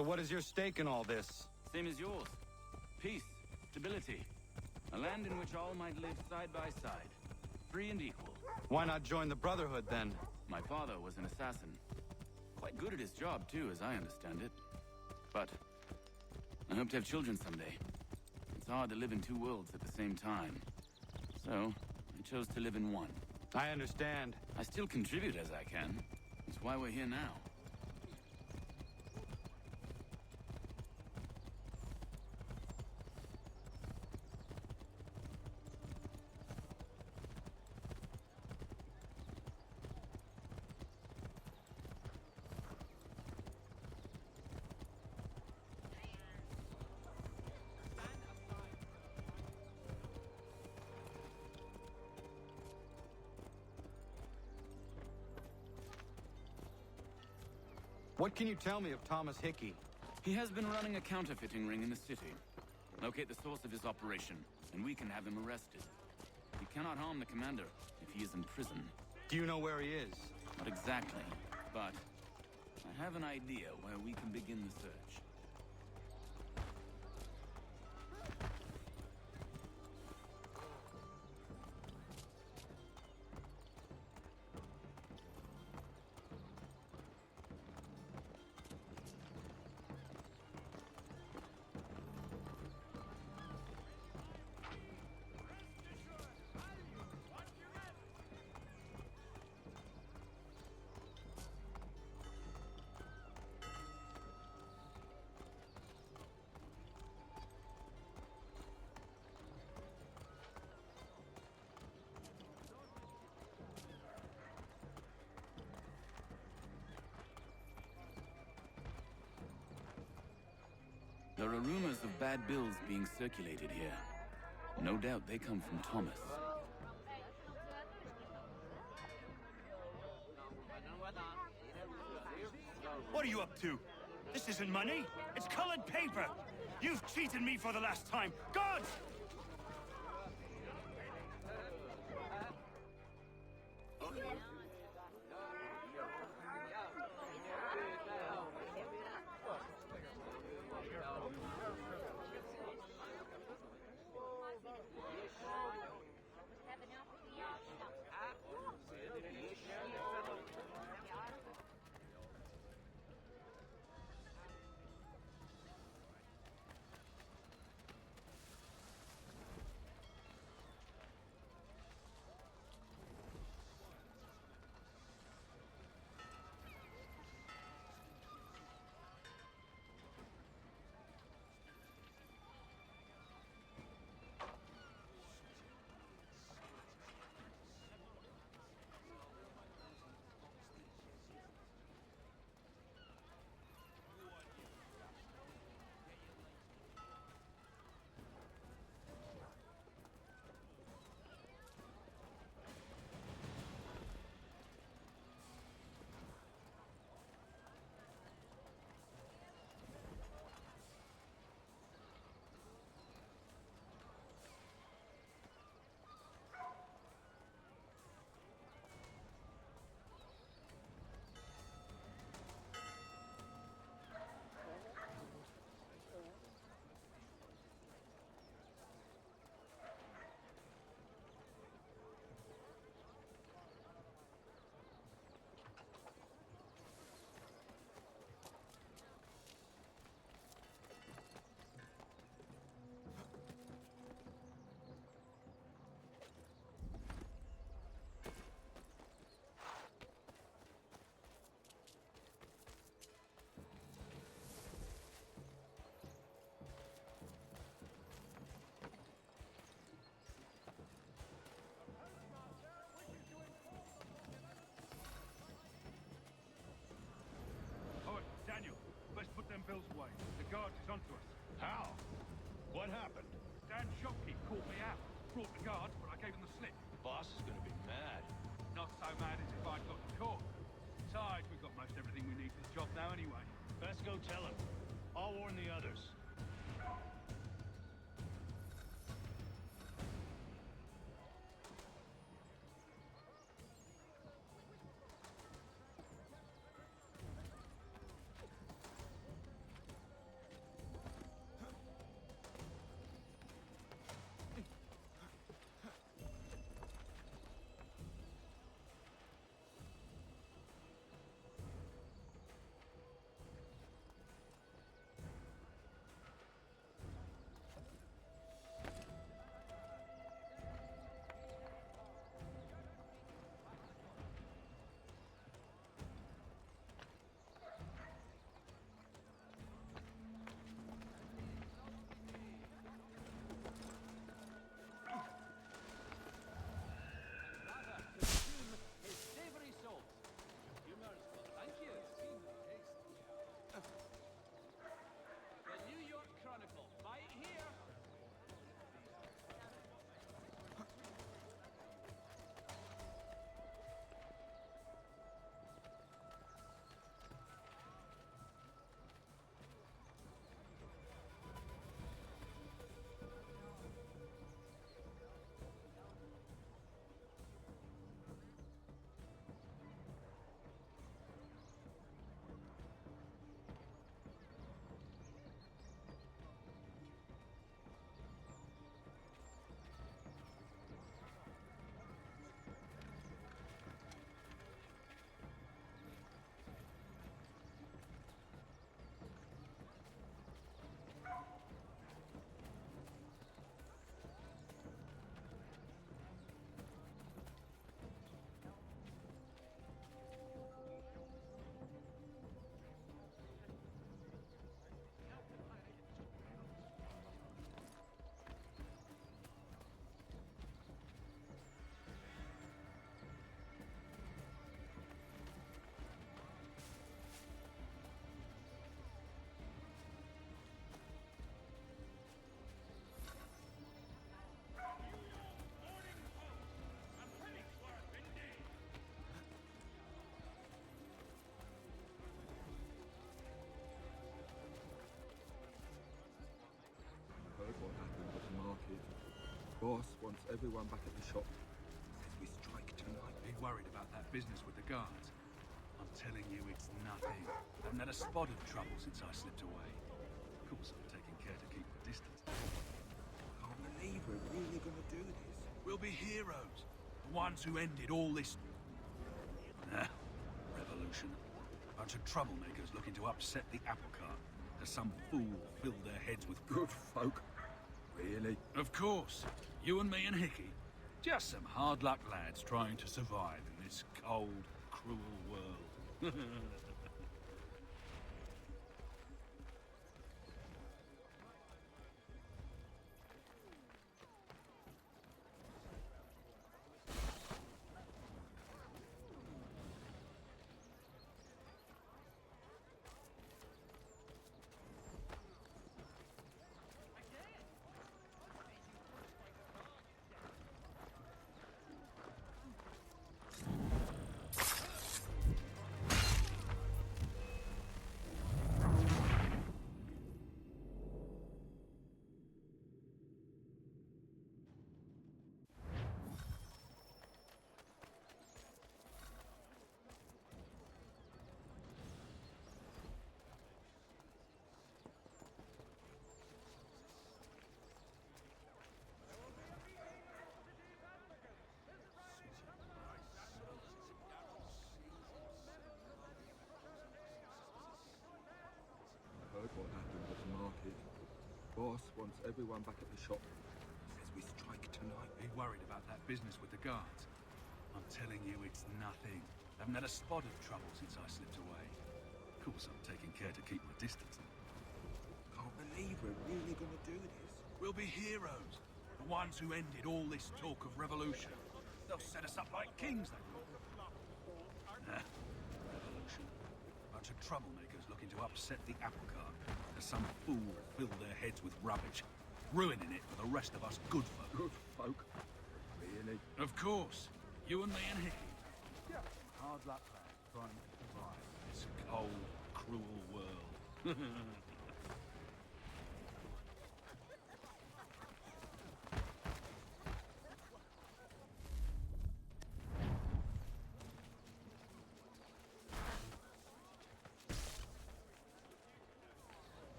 So what is your stake in all this? Same as yours. Peace, stability. A land in which all might live side by side. Free and equal. Why not join the Brotherhood, then? My father was an assassin. Quite good at his job, too, as I understand it. But I hope to have children someday. It's hard to live in two worlds at the same time. So, I chose to live in one. I understand. I still contribute as I can. That's why we're here now. What can you tell me of Thomas Hickey? He has been running a counterfeiting ring in the city. Locate the source of his operation, and we can have him arrested. He cannot harm the commander if he is in prison. Do you know where he is? Not exactly, but I have an idea where we can begin the search. There are rumors of bad bills being circulated here. No doubt they come from Thomas. What are you up to? This isn't money. It's colored paper. You've cheated me for the last time. Guards! Daniel, let's put them bills away. The guard is onto us. How? What happened? Dan Shopkeep caught me out. Brought the guards, but I gave him the slip. The boss is gonna be mad. Not so mad as if I'd got caught. Besides, we've got most everything we need for the job now anyway. Best go tell him. I'll warn the others. Boss wants everyone back at the shop. Says we strike tonight. Be worried about that business with the guards. I'm telling you, it's nothing. Haven't had a spot of trouble since I slipped away. Of course, I'm taking care to keep my distance. Can't believe we're really gonna do this. We'll be heroes. The ones who ended all this... revolution. Bunch of troublemakers looking to upset the apple cart. As some fool filled their heads with... Good folk. Really? Of course. You and me and Hickey. Just some hard luck lads trying to survive in this cold, cruel world. Heard what happened at the market. Boss wants everyone back at the shop. Says we strike tonight. Be worried about that business with the guards. I'm telling you, it's nothing. Haven't had a spot of trouble since I slipped away. Of course, I'm taking care to keep my distance. Can't believe we're really gonna do this. We'll be heroes. The ones who ended all this talk of revolution. They'll set us up like kings, they will. Revolution. Bunch of troublemakers looking to upset the apple cart. As some fool filled their heads with rubbish. Ruining it for the rest of us good folk. Good folk. Really? Of course. You and me and Hickey. Hard luck, lad, trying to survive in this cold, cruel world.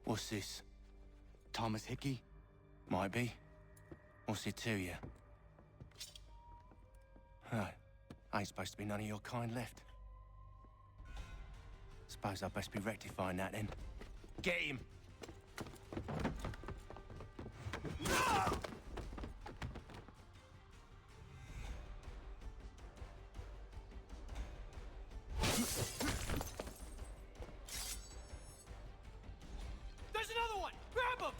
What's this? Thomas Hickey? Might be. What's it to you? Oh, ain't supposed to be none of your kind left. Suppose I'd best be rectifying that then. Get him! There's another one! Grab him!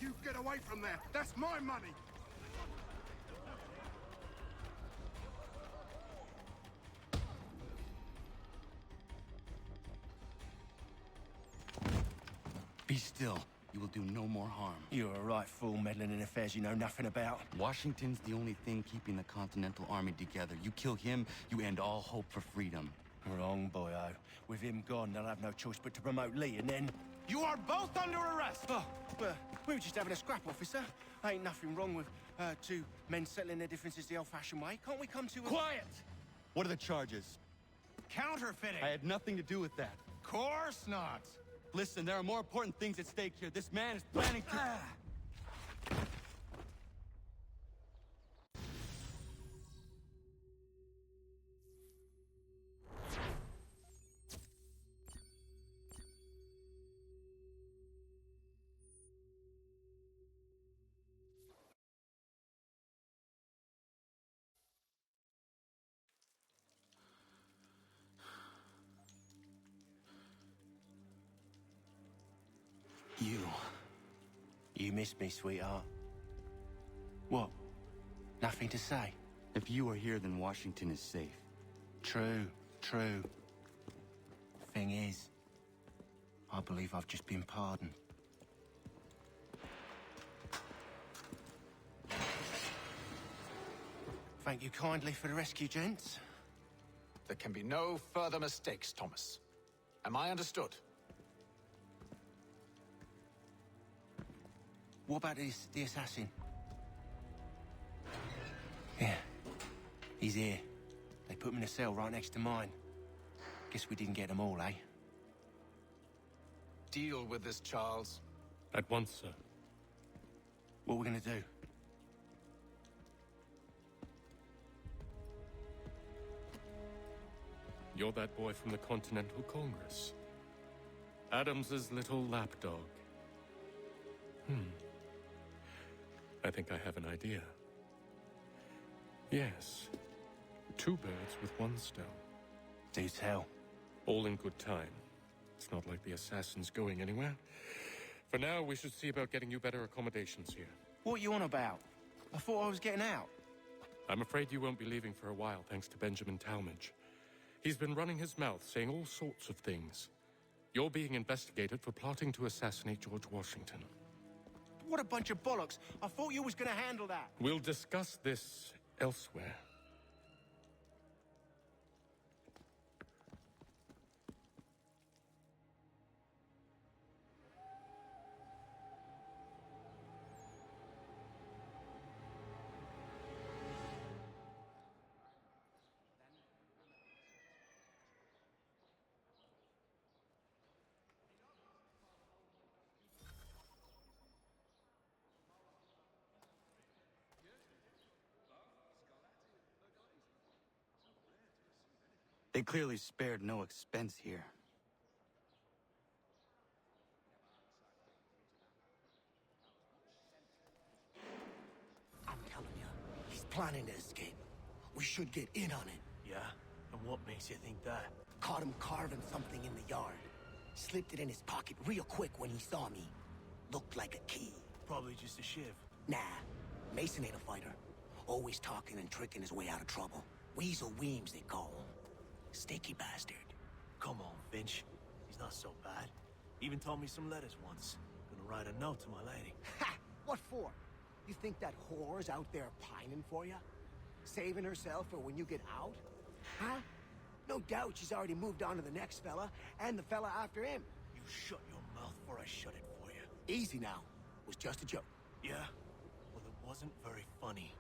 You get away from there! That's my money! Be still. You will do no more harm. You're a right fool meddling in affairs you know nothing about. Washington's the only thing keeping the Continental Army together. You kill him, you end all hope for freedom. Wrong, boyo. With him gone, they'll have no choice but to promote Lee, and then... You are both under arrest! Oh, well, we were just having a scrap, officer. Ain't nothing wrong with two men settling their differences the old-fashioned way. Can't we come to a... Quiet! What are the charges? Counterfeiting! I had nothing to do with that. Course not! Listen, there are more important things at stake here. This man is planning to... You missed me, sweetheart. What? Nothing to say? If you are here, then Washington is safe. True. Thing is, I believe I've just been pardoned. Thank you kindly for the rescue, gents. There can be no further mistakes, Thomas. Am I understood? What about the assassin? Yeah. He's here. They put him in a cell right next to mine. Guess we didn't get them all, eh? Deal with this, Charles. At once, sir. What are we gonna do? You're that boy from the Continental Congress. Adams's little lapdog. I think I have an idea. Yes. 2 birds with 1 stone. Do tell. All in good time. It's not like the assassin's going anywhere. For now, we should see about getting you better accommodations here. What you on about? I thought I was getting out. I'm afraid you won't be leaving for a while, thanks to Benjamin Talmadge. He's been running his mouth, saying all sorts of things. You're being investigated for plotting to assassinate George Washington. What a bunch of bollocks. I thought you was gonna handle that. We'll discuss this elsewhere. They clearly spared no expense here. I'm telling you, he's planning to escape. We should get in on it. Yeah? And what makes you think that? Caught him carving something in the yard. Slipped it in his pocket real quick when he saw me. Looked like a key. Probably just a shiv. Nah, Mason ain't a fighter. Always talking and tricking his way out of trouble. Weasel Weems, they call him. Sneaky bastard. Come on, Finch. He's not so bad. Even taught me some letters once. Gonna write a note to my lady. Ha! What for? You think that whore's out there pining for you? Saving herself for when you get out? Huh? No doubt she's already moved on to the next fella, and the fella after him. You shut your mouth before I shut it for you. Easy now. Was just a joke. Yeah? Well, it wasn't very funny.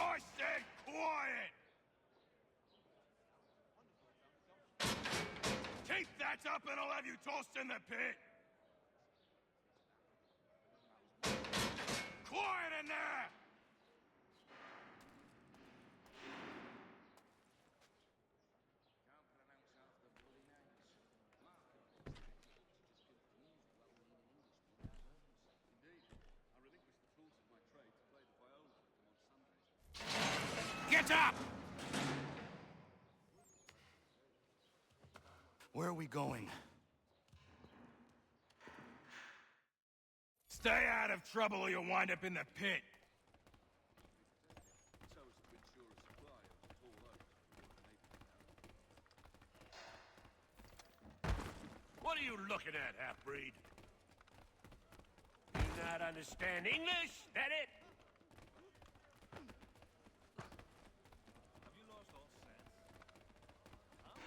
I said quiet! Keep that up and I'll have you tossed in the pit! Quiet in there! Get up! Where are we going? Stay out of trouble or you'll wind up in the pit. What are you looking at, half-breed? You not understand English? That it? Have you lost all sense? Huh?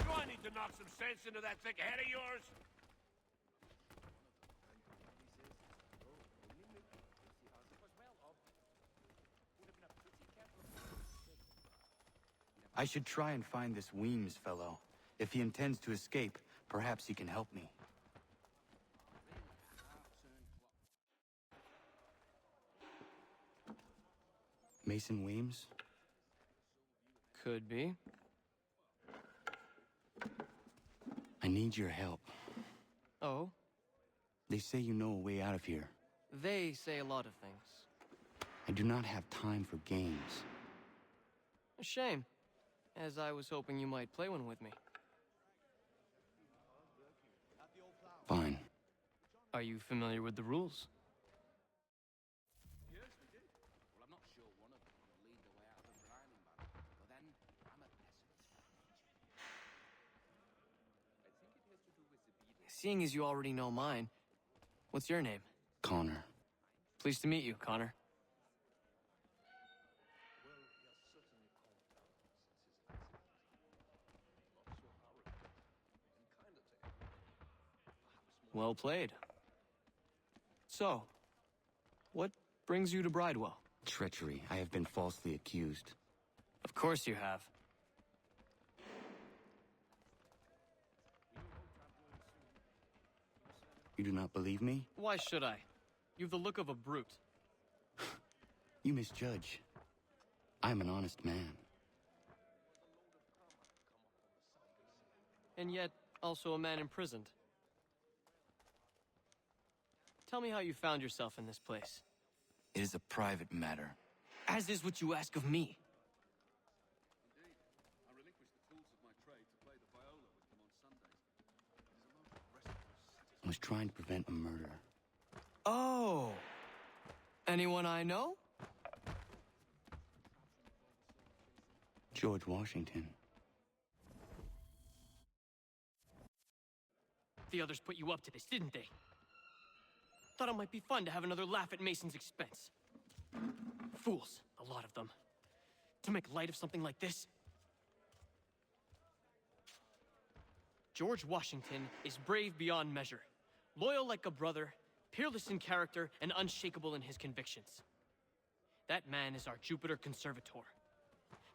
Do I need to knock some sense into that thick head of yours? I should try and find this Weems fellow. If he intends to escape, perhaps he can help me. Mason Weems? Could be. I need your help. Oh? They say you know a way out of here. They say a lot of things. I do not have time for games. A shame, as I was hoping you might play one with me. Fine. Are you familiar with the rules? Seeing as you already know mine, what's your name? Connor. Pleased to meet you, Connor. Well played. So, what brings you to Bridewell? Treachery. I have been falsely accused. Of course you have. You do not believe me? Why should I? You've the look of a brute. You misjudge. I'm an honest man. And yet, also a man imprisoned. Tell me how you found yourself in this place. It is a private matter. As is what you ask of me. I relinquished the tools of my trade to play the viola with them on Sundays. It is a most restful I was trying to prevent a murder. Oh! Anyone I know? George Washington. The others put you up to this, didn't they? Thought it might be fun to have another laugh at Mason's expense. Fools, a lot of them. To make light of something like this. George Washington is brave beyond measure, loyal like a brother, peerless in character, and unshakable in his convictions. That man is our Jupiter Conservator,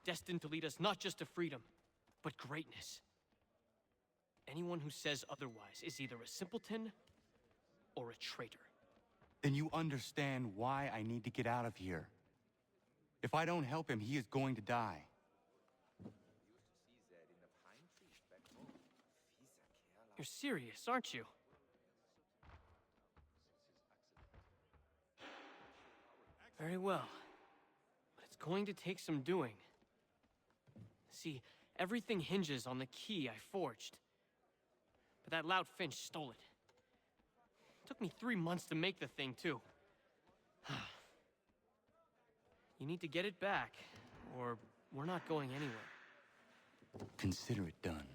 destined to lead us not just to freedom, but greatness. Anyone who says otherwise is either a simpleton or a traitor. Then you understand why I need to get out of here. If I don't help him, he is going to die. You're serious, aren't you? Very well. But it's going to take some doing. See, everything hinges on the key I forged. But that lout Finch stole it. Took me 3 months to make the thing, too. You need to get it back, or we're not going anywhere. Consider it done.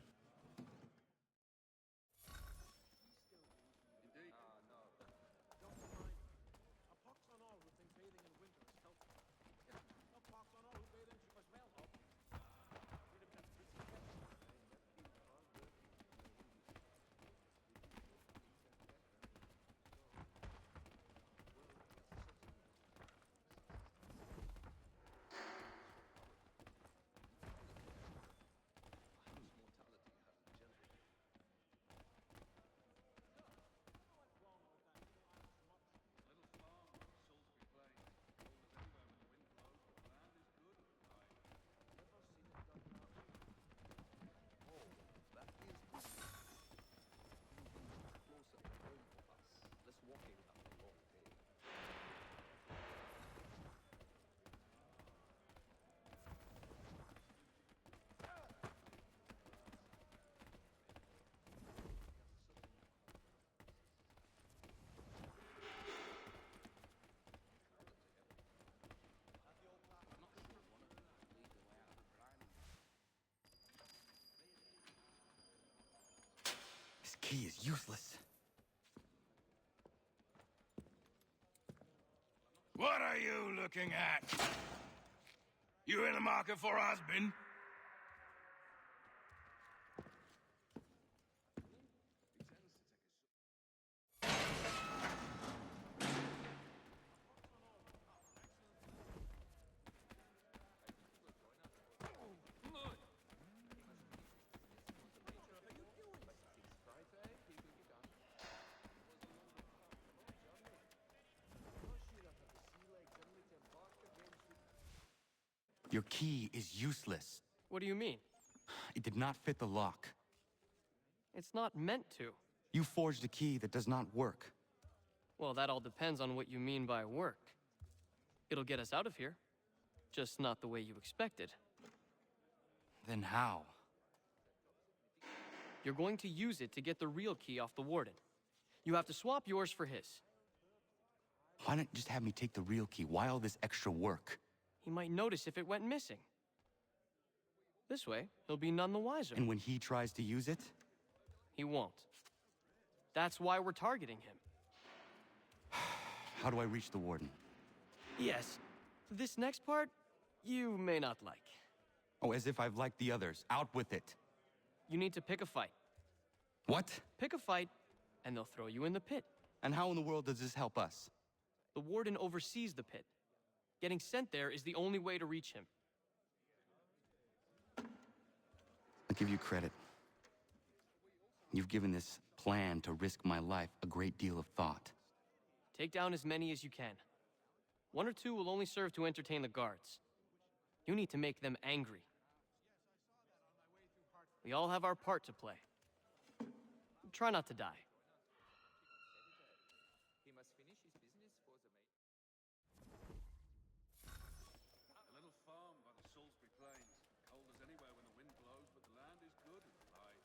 This key is useless. What are you looking at? You in the market for a husband? Your key is useless. What do you mean? It did not fit the lock. It's not meant to. You forged a key that does not work. Well, that all depends on what you mean by work. It'll get us out of here. Just not the way you expected. Then how? You're going to use it to get the real key off the Warden. You have to swap yours for his. Why not just have me take the real key? Why all this extra work? He might notice if it went missing. This way, he'll be none the wiser. And when he tries to use it? He won't. That's why we're targeting him. How do I reach the Warden? Yes. This next part, you may not like. Oh, as if I've liked the others. Out with it. You need to pick a fight. What? Pick a fight, and they'll throw you in the pit. And how in the world does this help us? The Warden oversees the pit. Getting sent there is the only way to reach him. I'll give you credit. You've given this plan to risk my life a great deal of thought. Take down as many as you can. 1 or 2 will only serve to entertain the guards. You need to make them angry. We all have our part to play. Try not to die. He must finish his business for the A little farm by the Salisbury Plains. Cold as anywhere when the wind blows, but the land is good and alive.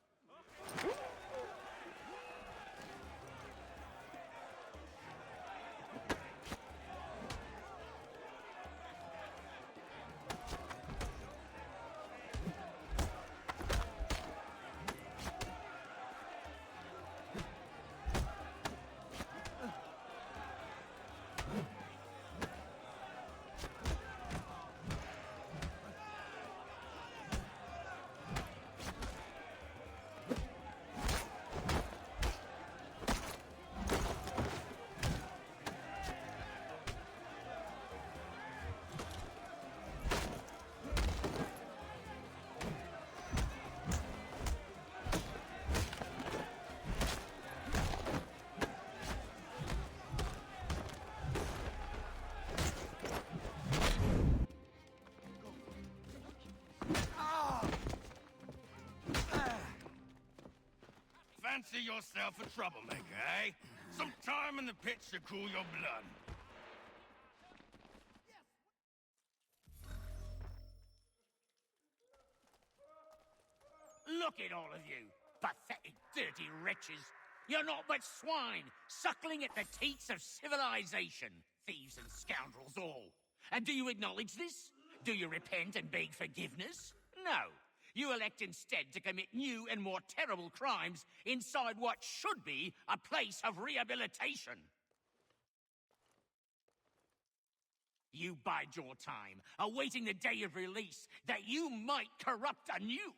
Fancy yourself a troublemaker, eh? Some time in the pits to cool your blood. Look at all of you, pathetic, dirty wretches. You're not but swine, suckling at the teats of civilization. Thieves and scoundrels all. And do you acknowledge this? Do you repent and beg forgiveness? No. You elect instead to commit new and more terrible crimes inside what should be a place of rehabilitation. You bide your time, awaiting the day of release, that you might corrupt anew.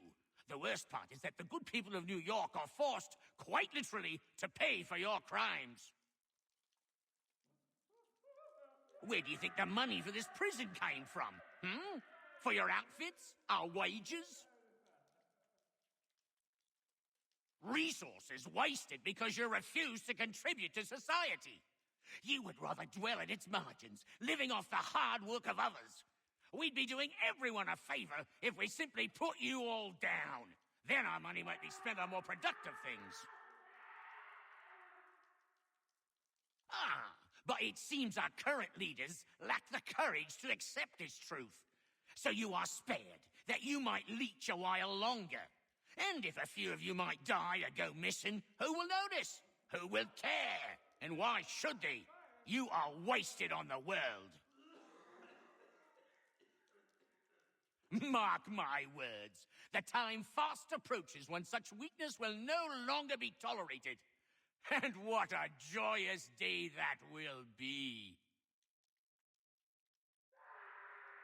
The worst part is that the good people of New York are forced, quite literally, to pay for your crimes. Where do you think the money for this prison came from? For your outfits? Our wages? Resources wasted because you refuse to contribute to society. You would rather dwell at its margins, living off the hard work of others. We'd be doing everyone a favor if we simply put you all down. Then our money might be spent on more productive things. But it seems our current leaders lack the courage to accept this truth. So you are spared, that you might leech a while longer. And if a few of you might die or go missing, who will notice? Who will care? And why should they? You are wasted on the world. Mark my words. The time fast approaches when such weakness will no longer be tolerated. And what a joyous day that will be.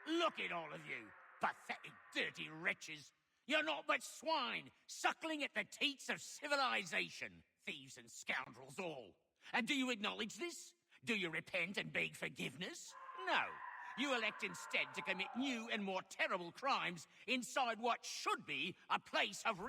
Look at all of you, pathetic, dirty wretches. You're not but swine, suckling at the teats of civilization. Thieves and scoundrels all. And do you acknowledge this? Do you repent and beg forgiveness? No. You elect instead to commit new and more terrible crimes inside what should be a place of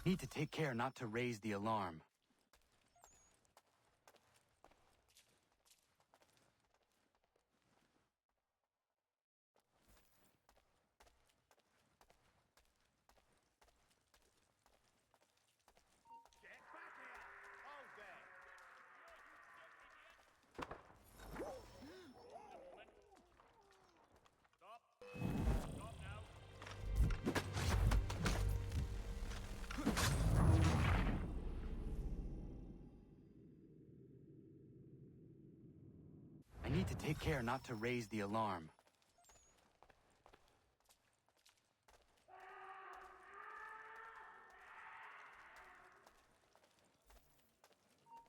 Need to take care not to raise the alarm. I need to take care not to raise the alarm.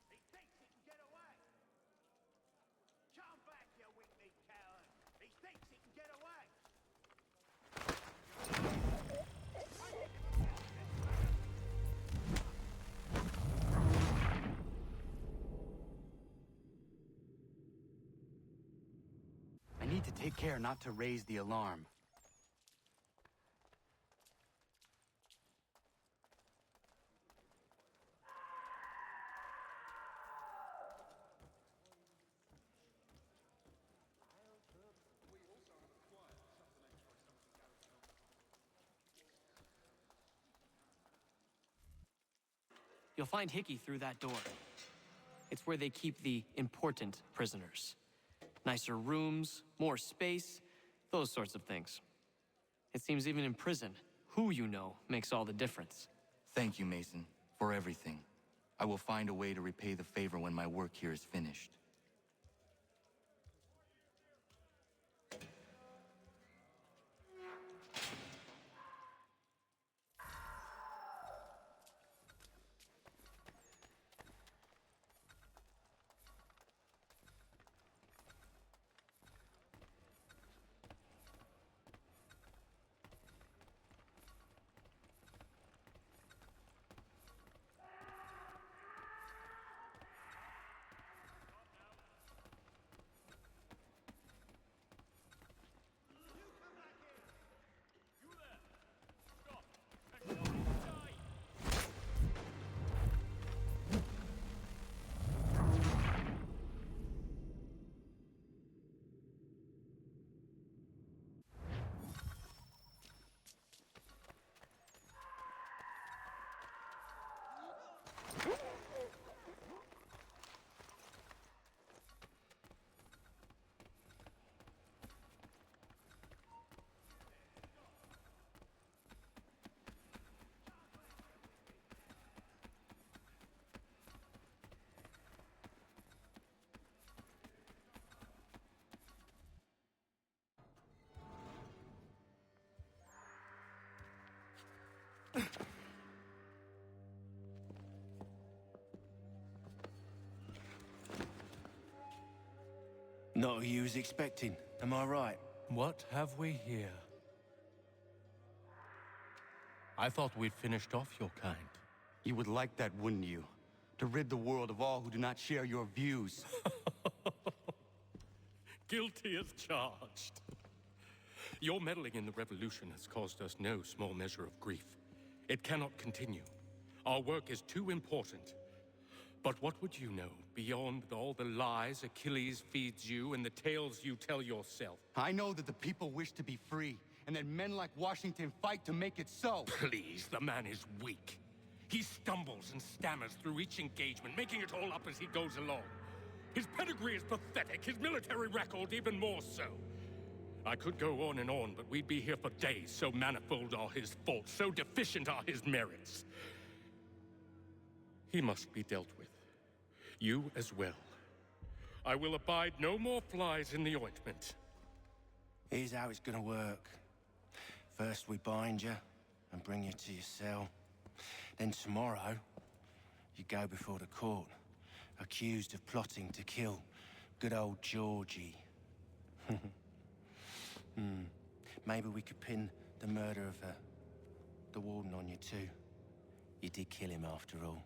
He thinks he can get away. Come back, you weakling coward. He thinks he can get away. I need to take care not to raise the alarm. You'll find Hickey through that door. It's where they keep the important prisoners. Nicer rooms, more space, those sorts of things. It seems even in prison, who you know makes all the difference. Thank you, Mason, for everything. I will find a way to repay the favor when my work here is finished. Not who you was expecting, am I right? What have we here? I thought we'd finished off your kind. You would like that, wouldn't you? To rid the world of all who do not share your views. Guilty as charged. Your meddling in the revolution has caused us no small measure of grief. It cannot continue. Our work is too important. But what would you know beyond all the lies Achilles feeds you and the tales you tell yourself? I know that the people wish to be free, and that men like Washington fight to make it so. Please, the man is weak. He stumbles and stammers through each engagement, making it all up as he goes along. His pedigree is pathetic, his military record even more so. I could go on and on, but we'd be here for days, so manifold are his faults, so deficient are his merits. He must be dealt with. You as well. I will abide no more flies in the ointment. Here's how it's gonna work. First we bind you and bring you to your cell. Then tomorrow, you go before the court, accused of plotting to kill good old Georgie. Maybe we could pin the murder of the warden on you too. You did kill him after all.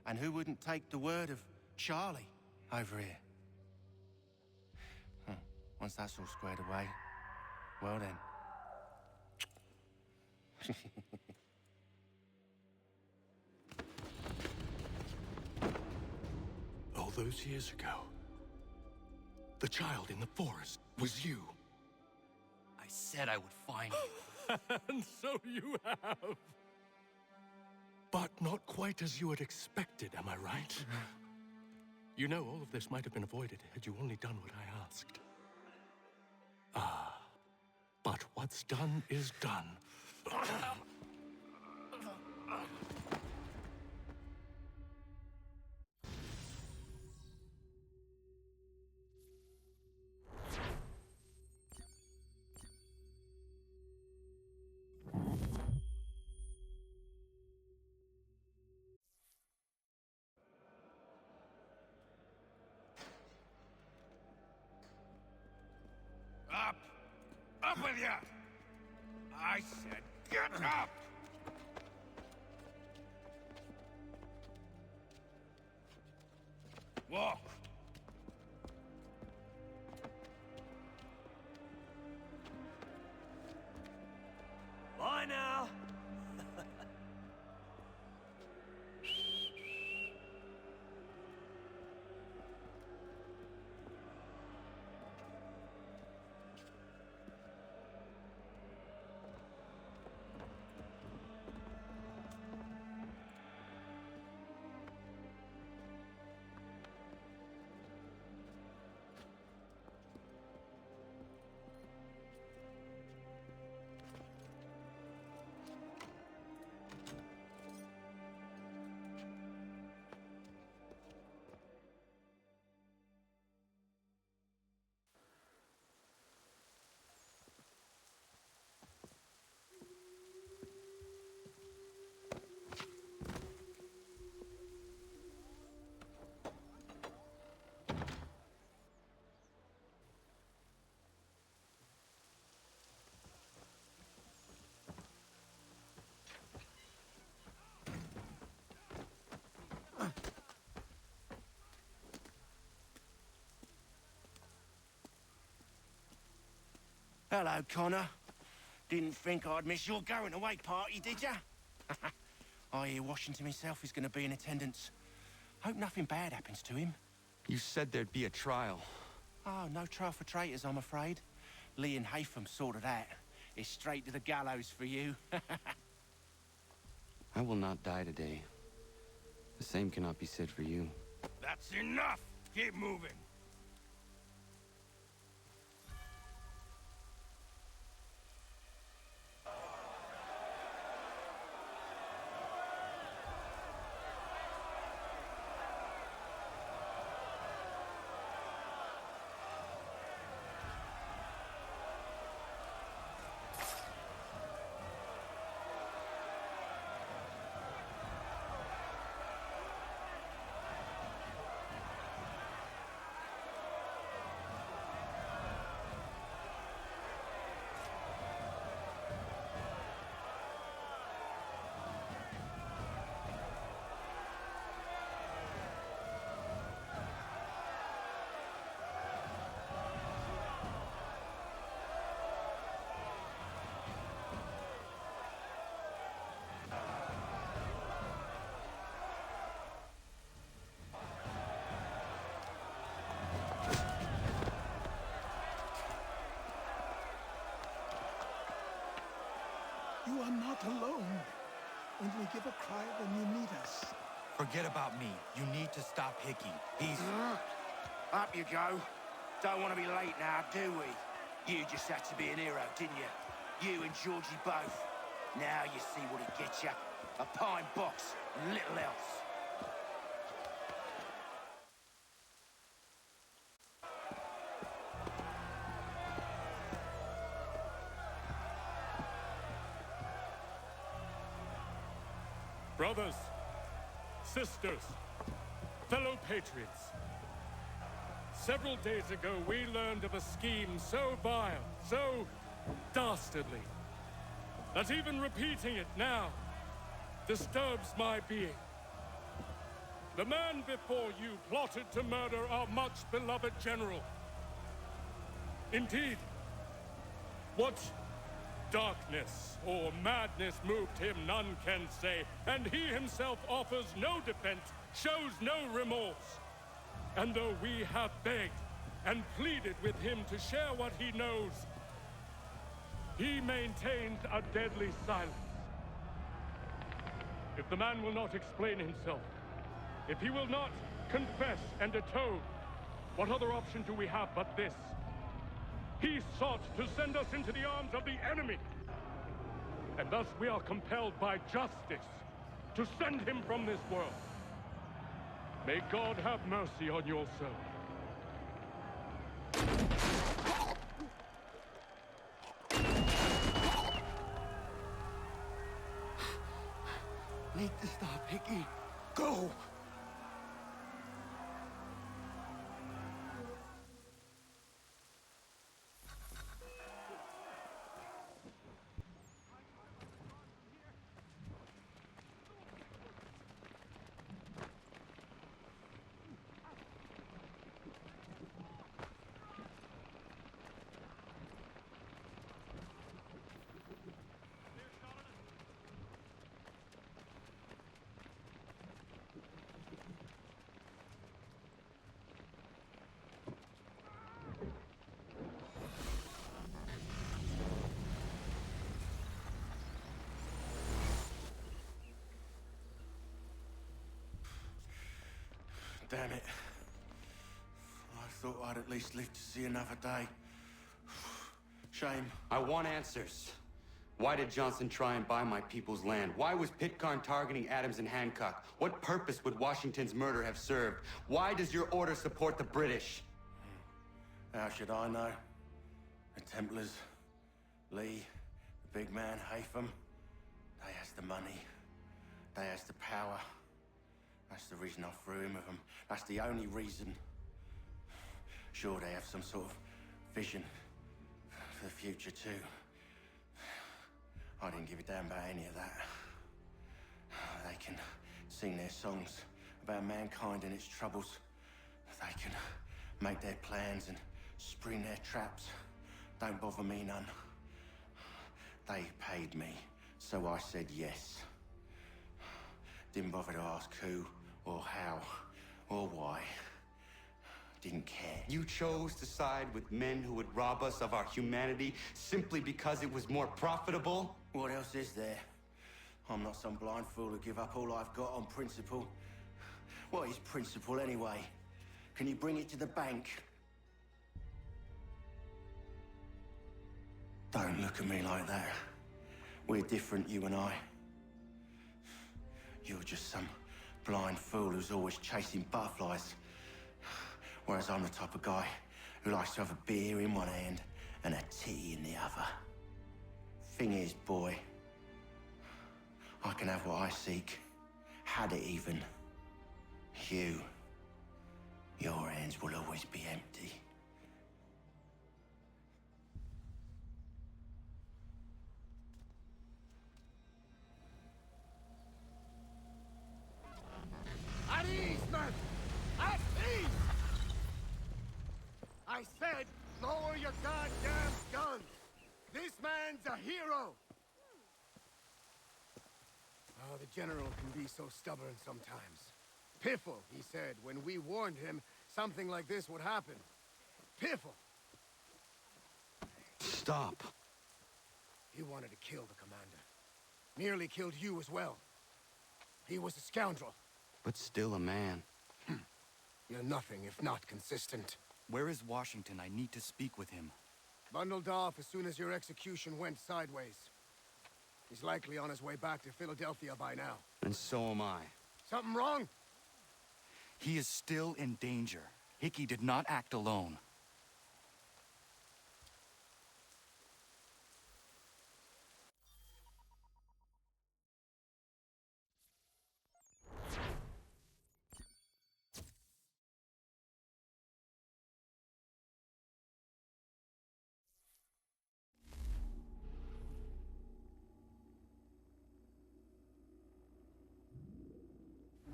And who wouldn't take the word of Charlie over here? Once that's all squared away, well then. those years ago, the child in the forest was you. I said I would find you. And so you have. But not quite as you had expected, am I right? You know, all of this might have been avoided had you only done what I asked. But what's done is done. Up! Up with you! I said get up! Walk! Bye now. Hello, Connor. Didn't think I'd miss your going away party, did ya? I hear Washington himself is going to be in attendance. Hope nothing bad happens to him. You said there'd be a trial. Oh, no trial for traitors, I'm afraid. Lee and Haytham sorted that. It's straight to the gallows for you. I will not die today. The same cannot be said for you. That's enough! Keep moving! You are not alone. Only give a cry when you need us. Forget about me. You need to stop Hickey. He's... Up you go. Don't want to be late now, do we? You just had to be an hero, didn't you? You and Georgie both. Now you see what it gets you. A pine box, little else. Brothers, sisters, fellow patriots. Several days ago, we learned of a scheme so vile, so dastardly, that even repeating it now disturbs my being. The man before you plotted to murder our much-beloved general. Indeed, what darkness or madness moved him, none can say, and he himself offers no defense, shows no remorse. And though we have begged and pleaded with him to share what he knows, he maintains a deadly silence. If the man will not explain himself, if he will not confess and atone, what other option do we have but this? He sought to send us into the arms of the enemy. And thus we are compelled by justice to send him from this world. May God have mercy on your soul. Need to stop, Hickey. Go! Damn it. I thought I'd at least live to see another day. Shame. I want answers. Why did Johnson try and buy my people's land? Why was Pitcairn targeting Adams and Hancock? What purpose would Washington's murder have served? Why does your order support the British? How should I know? The Templars, Lee, the big man, Haytham, they has the money. They has the power. That's the reason I threw him with them. That's the only reason. Sure, they have some sort of vision for the future, too. I didn't give a damn about any of that. They can sing their songs about mankind and its troubles. They can make their plans and spring their traps. Don't bother me none. They paid me, so I said yes. Didn't bother to ask who, or how, or why. Didn't care. You chose to side with men who would rob us of our humanity simply because it was more profitable? What else is there? I'm not some blind fool to give up all I've got on principle. What is principle anyway? Can you bring it to the bank? Don't look at me like that. We're different, you and I. You're just some blind fool who's always chasing butterflies. Whereas I'm the type of guy who likes to have a beer in one hand and a tea in the other. Thing is, boy, I can have what I seek. Had it even. Your hands will always be empty. At ease, man! At ease! I said, lower your goddamn guns! This man's a hero! Oh, the General can be so stubborn sometimes. Piffle, he said, when we warned him something like this would happen. Piffle! Stop. He wanted to kill the commander. Nearly killed you as well. He was a scoundrel. But still a man. You're nothing if not consistent. Where is Washington? I need to speak with him. Bundled off as soon as your execution went sideways. He's likely on his way back to Philadelphia by now. And so am I. Something wrong? He is still in danger. Hickey did not act alone.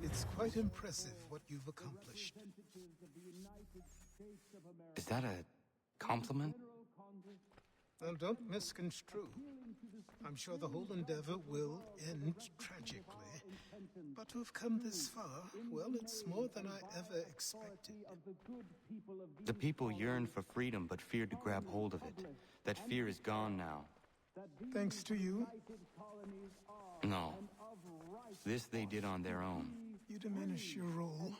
It's quite impressive what you've accomplished. Is that a compliment? Well, don't misconstrue. I'm sure the whole endeavor will end tragically. But to have come this far, well, it's more than I ever expected. The people yearn for freedom but feared to grab hold of it. That fear is gone now. Thanks to you? No. This they did on their own. You diminish your role.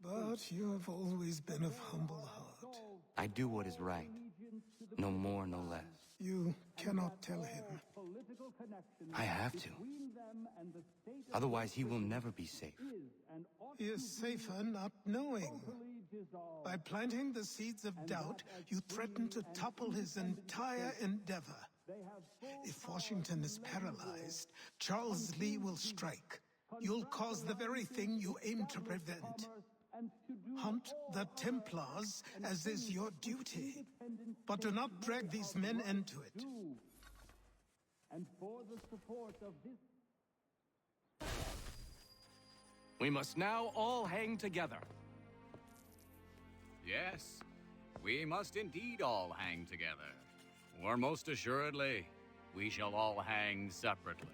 But you have always been of humble heart. I do what is right. No more, no less. You cannot tell him. I have to. Otherwise, he will never be safe. He is safer not knowing. By planting the seeds of doubt, you threaten to topple his entire endeavor. If Washington is paralyzed, Charles Lee will strike. You'll cause the very thing you aim to prevent. Hunt the Templars, as is your duty. But do not drag these men into it. And for the support of this... We must now all hang together. Yes, we must indeed all hang together. Or most assuredly, we shall all hang separately.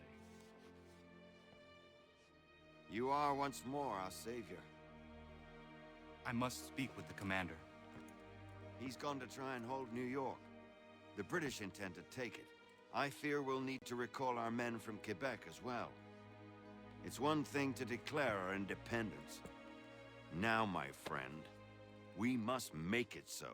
You are once more our savior. I must speak with the commander. He's gone to try and hold New York. The British intend to take it. I fear we'll need to recall our men from Quebec as well. It's one thing to declare our independence. Now, my friend, we must make it so.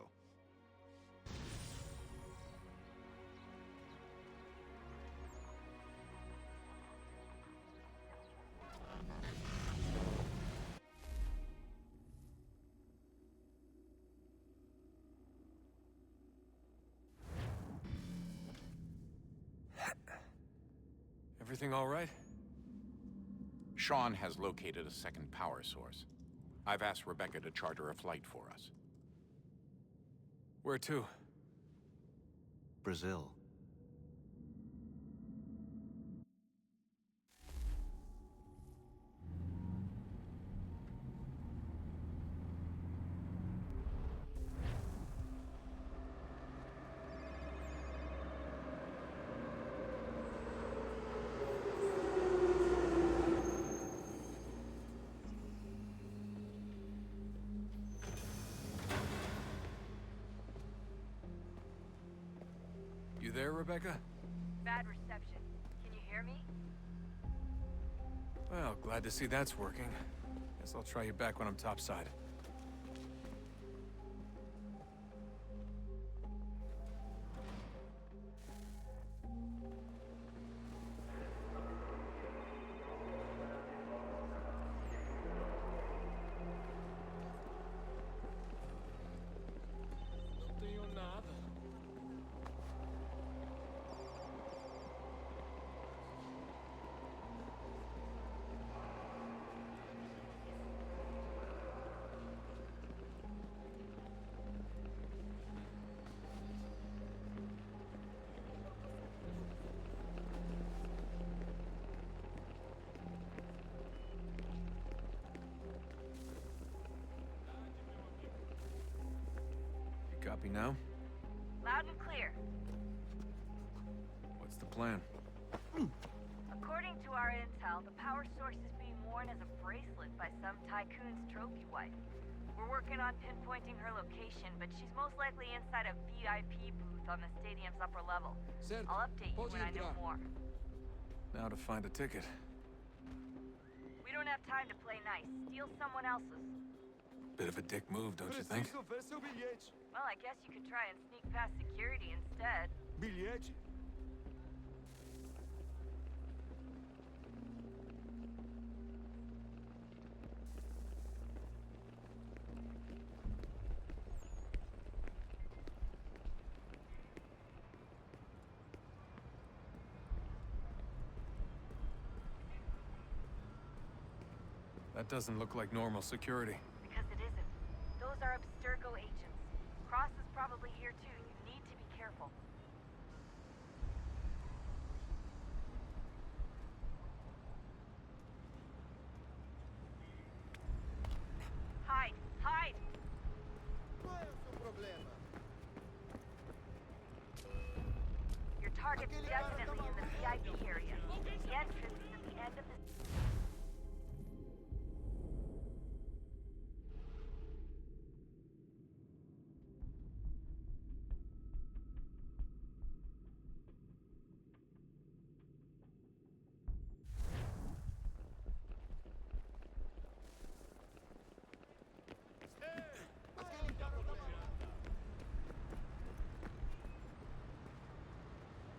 Everything all right? Sean has located a second power source. I've asked Rebecca to charter a flight for us. Where to? Brazil. You there, Rebecca? Bad reception. Can you hear me? Well, glad to see that's working. Guess I'll try you back when I'm topside. Copy now? Loud and clear. What's the plan? According to our intel, the power source is being worn as a bracelet by some tycoon's trophy wife. We're working on pinpointing her location, but she's most likely inside a VIP booth on the stadium's upper level. I'll update you when I know more. Now to find a ticket. We don't have time to play nice. Steal someone else's. Bit of a dick move, don't you think? Well, I guess you could try and sneak past security instead. That doesn't look like normal security. Because it isn't. Those are Abstergo agents. Cross is probably here too. You need to be careful. Hide! Hide! Qual é o seu problema? definitely in the VIP area. The entrance is at the end of the...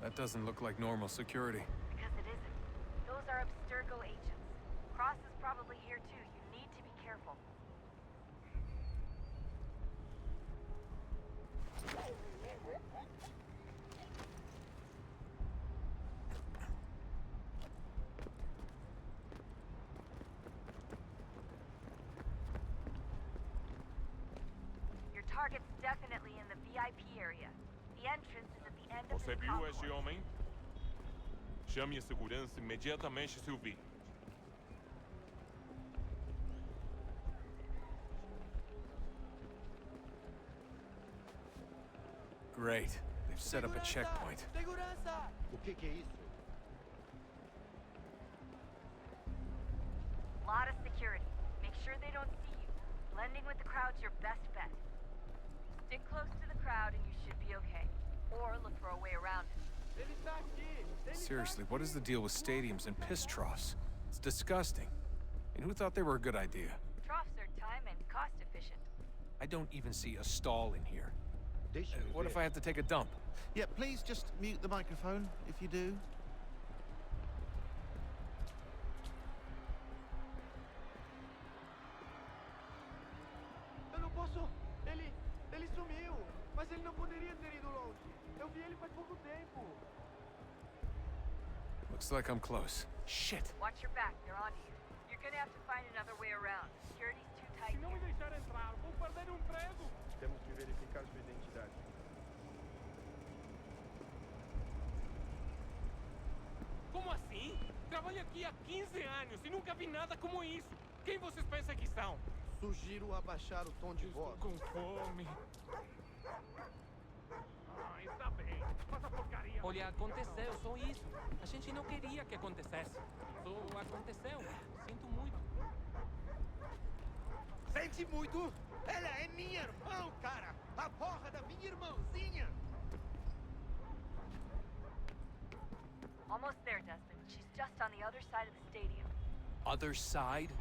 That doesn't look like normal security. Because it isn't. Those are Abstergo agents. Cross is probably here too. You need to be careful. Your target's definitely in the VIP area. The entrance is at the end of Você the viu esse homem? Chame a segurança imediatamente se o vir. Great. They've set up a checkpoint. O que é isso? Lot of security. Make sure they don't see you. Blending with the crowd's your best bet. Stick close to the crowd and you should be okay. Or look for a way around it. Seriously, what is the deal with stadiums and piss troughs? It's disgusting. And who thought they were a good idea? Troughs are time and cost efficient. I don't even see a stall in here. What if I have to take a dump? Yeah, please just mute the microphone if you do. Eu não posso... Ele sumiu. Mas ele não poderia ter ido longe. Eu vi ele faz pouco tempo. Looks like I'm close. Shit. Watch your back, they're on you. You're gonna have to find another way around. Security's too tight. Se não me deixar entrar, vou perder emprego. Temos que verificar sua identidade. Como assim? Trabalho aqui há 15 anos e nunca vi nada como isso. Quem vocês pensam que são? Sugiro abaixar o tom de voz. Com fome. Está bem. Mas a porcaria... Olha, aconteceu, só isso. A gente não queria que acontecesse. Só aconteceu. Sinto muito. Sente muito? Ela é minha irmã, cara! A porra da minha irmãzinha! Almost there, Desmond. She's just on the other side of the stadium. Other side?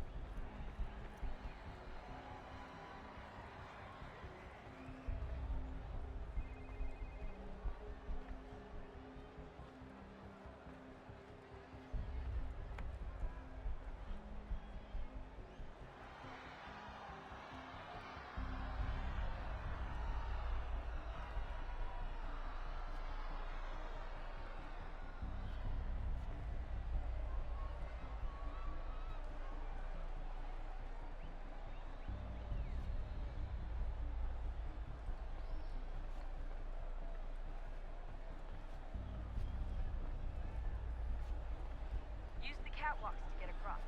Use the catwalks to get across.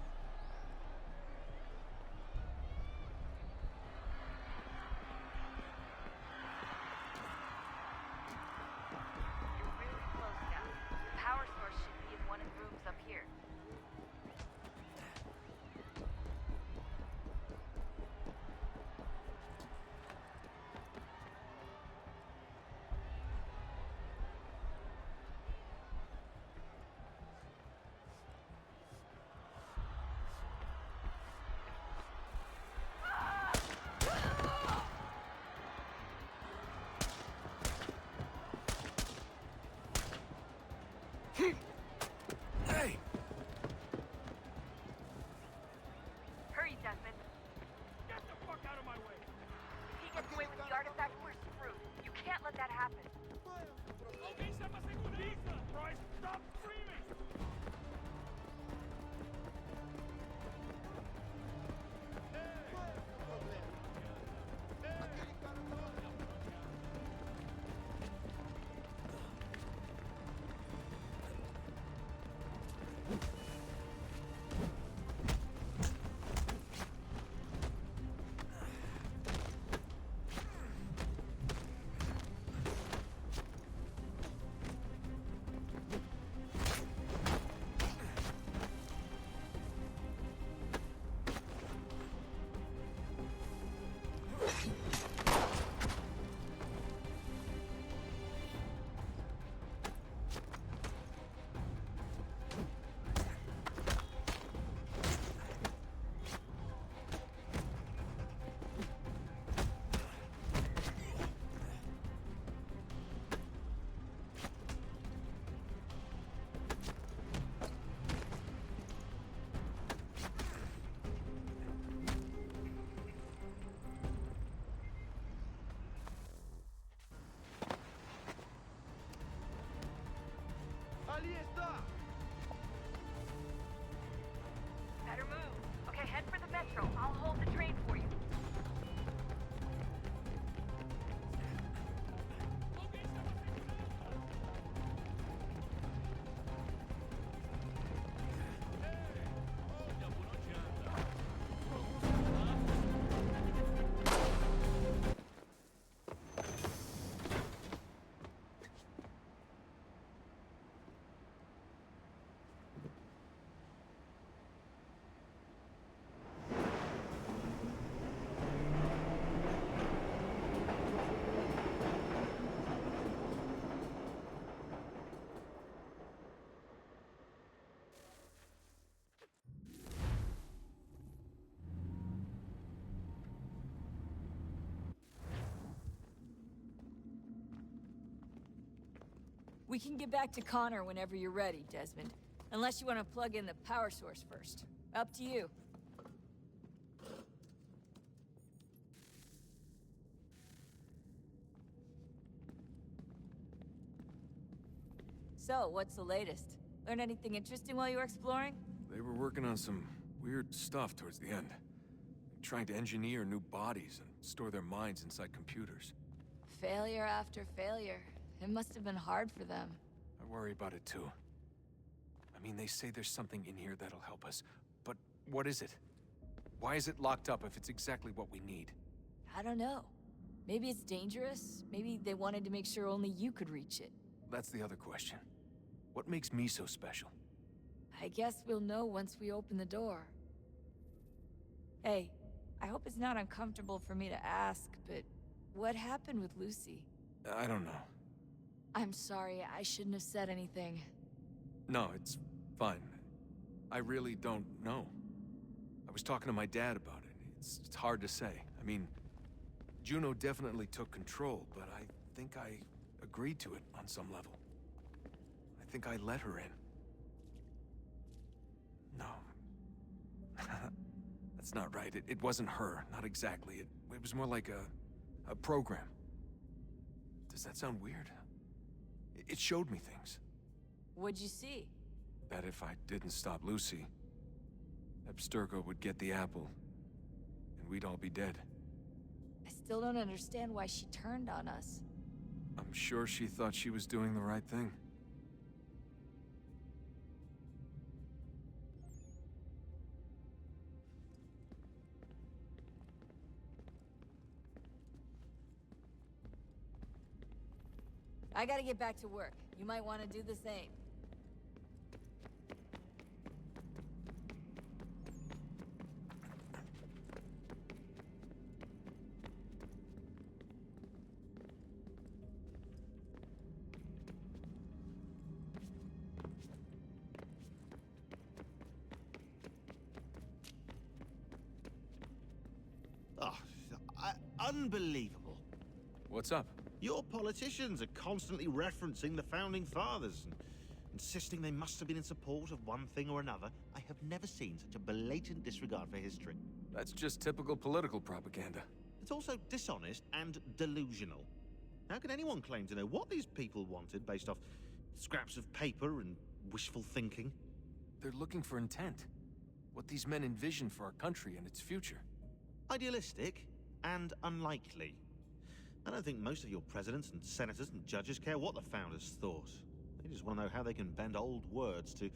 You're really close now. The power source should be in one of the rooms up here. Hey! Hurry, Desmond. Get the fuck out of my way! If he gets away with the artifact, we're screwed. You can't let that happen. Alguém chama a segurança! Bryce, stop screaming! We can get back to Connor whenever you're ready, Desmond. Unless you want to plug in the power source first. Up to you. So, what's the latest? Learn anything interesting while you were exploring? They were working on some weird stuff towards the end. Trying to engineer new bodies and store their minds inside computers. Failure after failure. It must have been hard for them. I worry about it too. I mean, they say there's something in here that'll help us, but what is it? Why is it locked up if it's exactly what we need? I don't know. Maybe it's dangerous. Maybe they wanted to make sure only you could reach it. That's the other question. What makes me so special? I guess we'll know once we open the door. Hey, I hope it's not uncomfortable for me to ask, but what happened with Lucy? I don't know. I'm sorry, I shouldn't have said anything. No, it's fine. I really don't know. I was talking to my dad about it. It's hard to say. I mean, Juno definitely took control, but I think I agreed to it on some level. I think I let her in. No. That's not right. It wasn't her. Not exactly. It was more like a program. Does that sound weird? It showed me things. What'd you see? That if I didn't stop Lucy, Abstergo would get the apple, and we'd all be dead. I still don't understand why she turned on us. I'm sure she thought she was doing the right thing. I gotta get back to work. You might want to do the same. Oh, unbelievable. What's up? Your politicians are constantly referencing the Founding Fathers and insisting they must have been in support of one thing or another. I have never seen such a blatant disregard for history. That's just typical political propaganda. It's also dishonest and delusional. How can anyone claim to know what these people wanted based off scraps of paper and wishful thinking? They're looking for intent. What these men envision for our country and its future. Idealistic and unlikely. I don't think most of your presidents and senators and judges care what the founders thought. They just want to know how they can bend old words to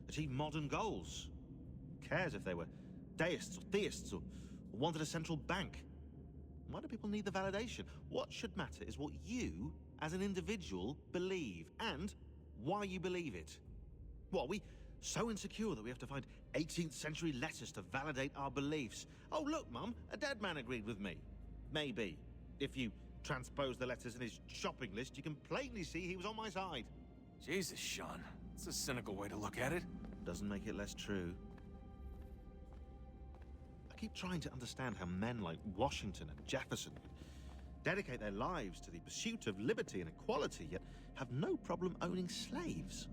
achieve modern goals. Who cares if they were deists or theists or wanted a central bank? Why do people need the validation? What should matter is what you, as an individual, believe, and why you believe it. What, are we so insecure that we have to find 18th century letters to validate our beliefs? Oh, look, Mum, a dead man agreed with me. Maybe. If you transpose the letters in his shopping list, you can plainly see he was on my side. Jesus, Sean. It's a cynical way to look at it. Doesn't make it less true. I keep trying to understand how men like Washington and Jefferson dedicate their lives to the pursuit of liberty and equality, yet have no problem owning slaves.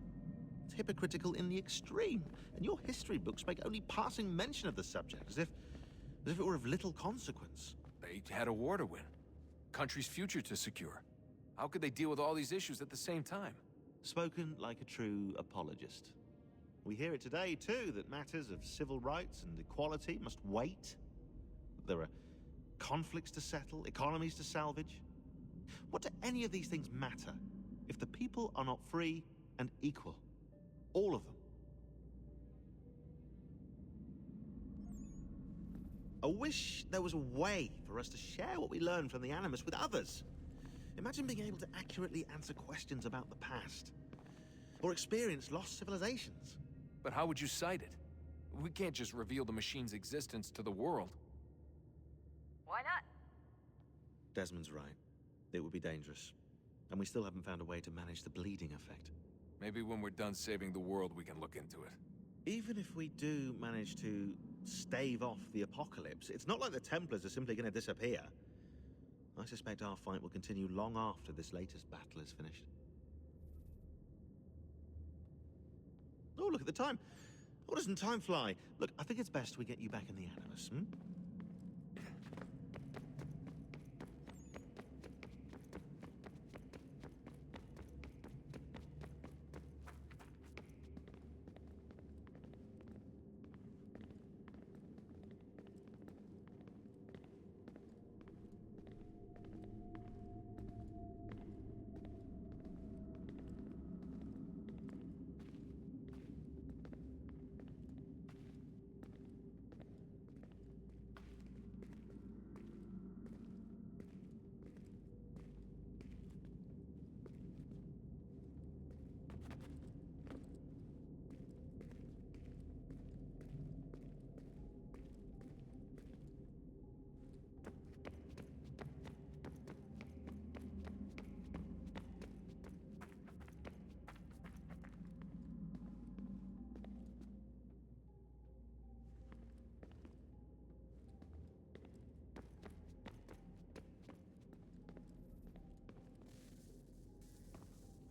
It's hypocritical in the extreme, and your history books make only passing mention of the subject, as if it were of little consequence. They had a war to win. Country's future to secure. How could they deal with all these issues at the same time? Spoken like a true apologist. We hear it today, too, that matters of civil rights and equality must wait. There are conflicts to settle, economies to salvage. What do any of these things matter if the people are not free and equal? All of them. I wish there was a way for us to share what we learn from the Animus with others. Imagine being able to accurately answer questions about the past, or experience lost civilizations. But how would you cite it? We can't just reveal the machine's existence to the world. Why not? Desmond's right. It would be dangerous. And we still haven't found a way to manage the bleeding effect. Maybe when we're done saving the world, we can look into it. Even if we do manage to stave off the apocalypse, it's not like the Templars are simply going to disappear. I suspect our fight will continue long after this latest battle is finished. Oh, look at the time. Oh, doesn't time fly? Look, I think it's best we get you back in the Animus, hmm?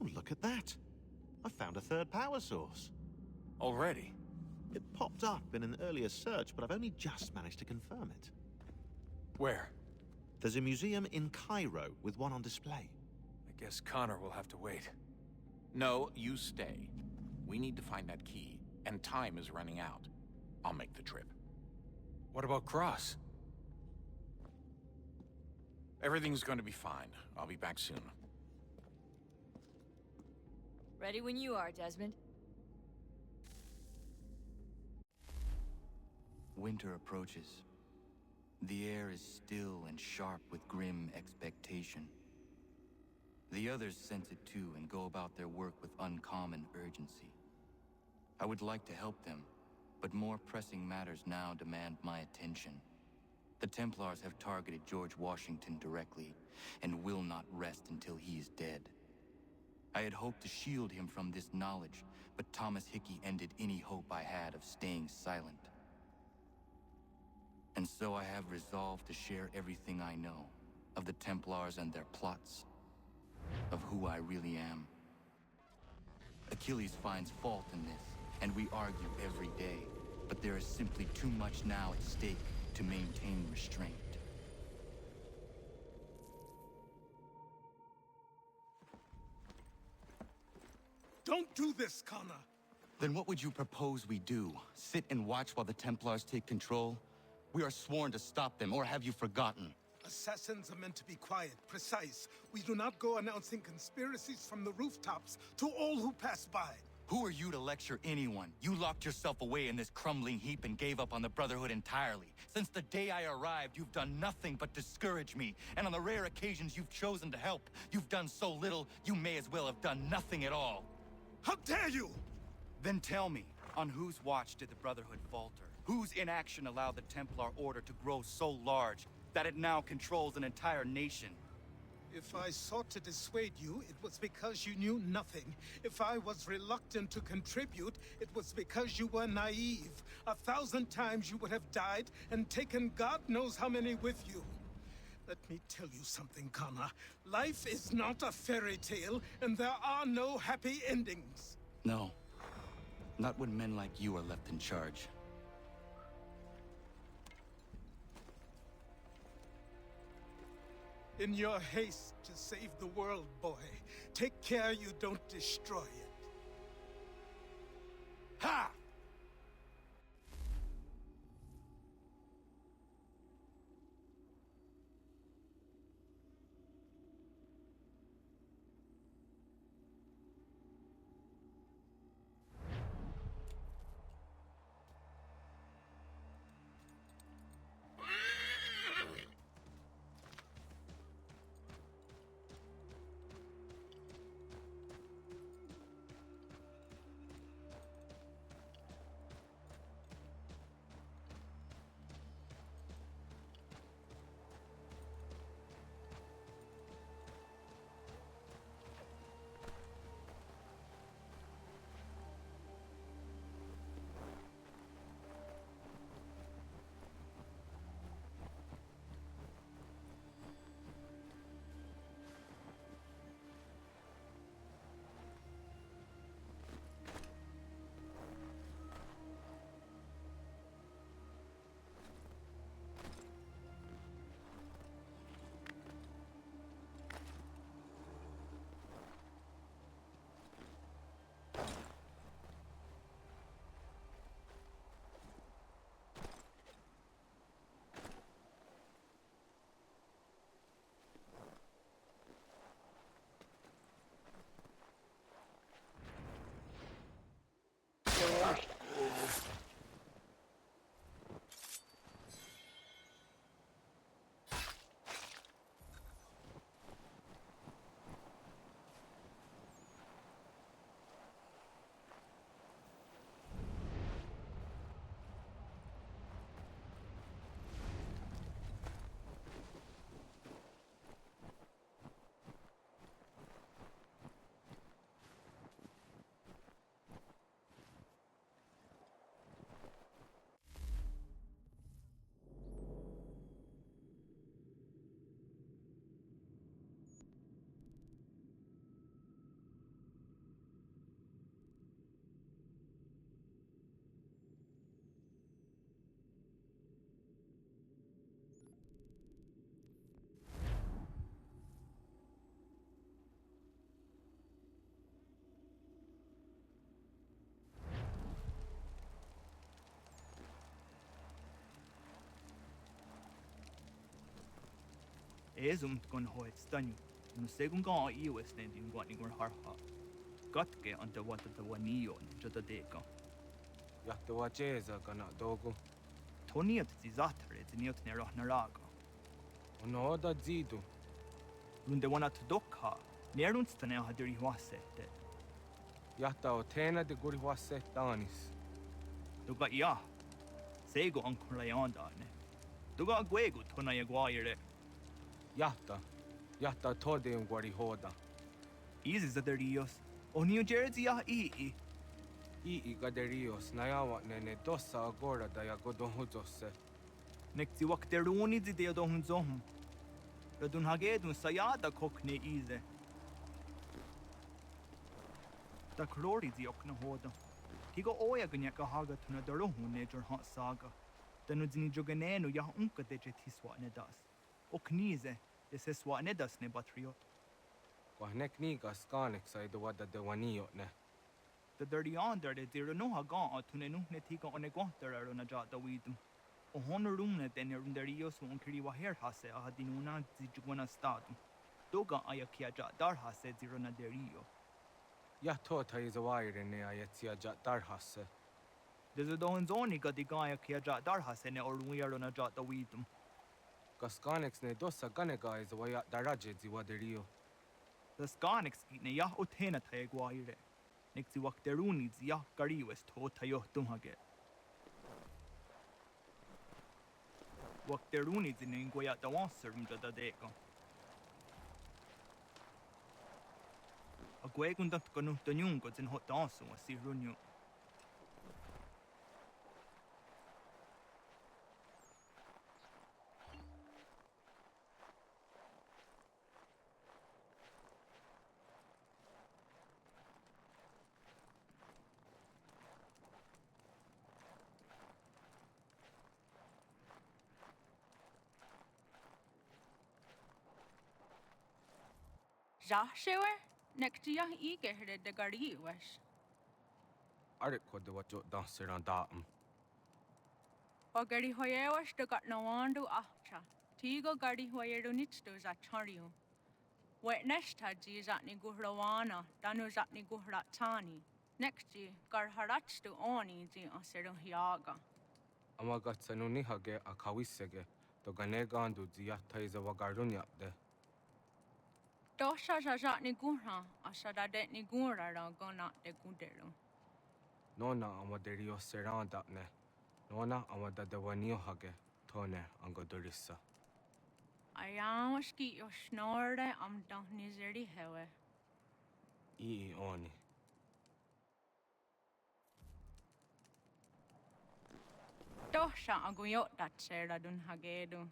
Oh, look at that. I found a third power source. Already? It popped up in an earlier search, but I've only just managed to confirm it. Where? There's a museum in Cairo with one on display. I guess Connor will have to wait. No, you stay. We need to find that key, and time is running out. I'll make the trip. What about Cross? Everything's going to be fine. I'll be back soon. Ready when you are, Desmond. Winter approaches. The air is still and sharp with grim expectation. The others sense it too and go about their work with uncommon urgency. I would like to help them, but more pressing matters now demand my attention. The Templars have targeted George Washington directly, and will not rest until he is dead. I had hoped to shield him from this knowledge, but Thomas Hickey ended any hope I had of staying silent. And so I have resolved to share everything I know of the Templars and their plots, of who I really am. Achilles finds fault in this, and we argue every day, but there is simply too much now at stake to maintain restraint. Don't do this, Connor! Then what would you propose we do? Sit and watch while the Templars take control? We are sworn to stop them, or have you forgotten? Assassins are meant to be quiet, precise. We do not go announcing conspiracies from the rooftops to all who pass by. Who are you to lecture anyone? You locked yourself away in this crumbling heap and gave up on the Brotherhood entirely. Since the day I arrived, you've done nothing but discourage me. And on the rare occasions you've chosen to help, you've done so little, you may as well have done nothing at all. How dare you! Then tell me, on whose watch did the Brotherhood falter? Whose inaction allowed the Templar Order to grow so large that it now controls an entire nation? If I sought to dissuade you, it was because you knew nothing. If I was reluctant to contribute, it was because you were naive. 1,000 times you would have died and taken God knows how many with you. Let me tell you something, Connor. Life is not a fairy tale, and there are no happy endings. No. Not when men like you are left in charge. In your haste to save the world, boy, take care you don't destroy it. Ha! Ezum gon hoet stanyu. No segun ga iwes ne din gwani gur harha. Gatke ante wata the wanio jota deka. Yahta wacheza kana dogo. Toniat zizater et niot ne rohnaraga. Ono da zidu. Runde wanat dokha. Nerunstane hadiri wasete. Yahta o tena de guri waset danis. Duga ya. Sego ancora yandane. Duga guego tona yaguaire. Yahta tode un guari hoda. Easy zaderios. Onio jersey ya ii. Ii gaderios nayawa nene dosa agora da yagodon hujose. Nekti wakteruni zide don zohum. Radun hagedun sayada kokne ize. Da krori ziokna hoda. Tigo oya ganyaka haga tuna darohu nejor hot saga. Danu zini joganenu ya unka deje tiswa nedas. Oknize, deseswa nedas ne batrio. Wahnek niga skanek sa ido wada de wanio ne. The dirty under de zero no haga tune nuhne tiga onegwater arona jata widum. O honorumne den runderios unkiri waher hase ahadinuna zijugwana stadum. Doga ayakia dar hase zero na derio. Yahtota is a wire ne ayetsia jat darhase. There's a don zoni gadigaya kia darhase ne or weirona jata widum. Gaskanex ne dosa ganega is a wayat daraje ziwaderio. The Skanex ne ya utena taeguaire. Nixi wakteruni zia gariwes to tayo tumhage. Wakteruni zinengoya da wanserum da deko. A gwegun dat gonu tanyungo zin hot dansu a si runyu. Zashewer? Nektia igehre de gariwesh. Arik kod de wacho danser an datum. O gari hoyewash de got no wandu ahcha. Tigo gari hoyeru nichtu za chariu. Wet neshta ji zatni guhrawana, danu zatni guhratani. Nekti gar harachtu oni ji aseru hiaga. Amagatsanu nihage akawisege, to ganegandu ziata is a wagarunya de. Dosha jajatni gurha, ashada detni gura gona de guderu. Nona amaderio seranda ne. Nona amada de wanio hage, tone angodorissa. Ayamaski yo snorde am don nizeri hewe. Oni. Dosha aguyot dat sera dun hagedu.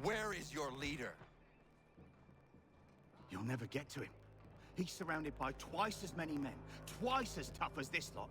Where is your leader? You'll never get to him. He's surrounded by twice as many men, twice as tough as this lot.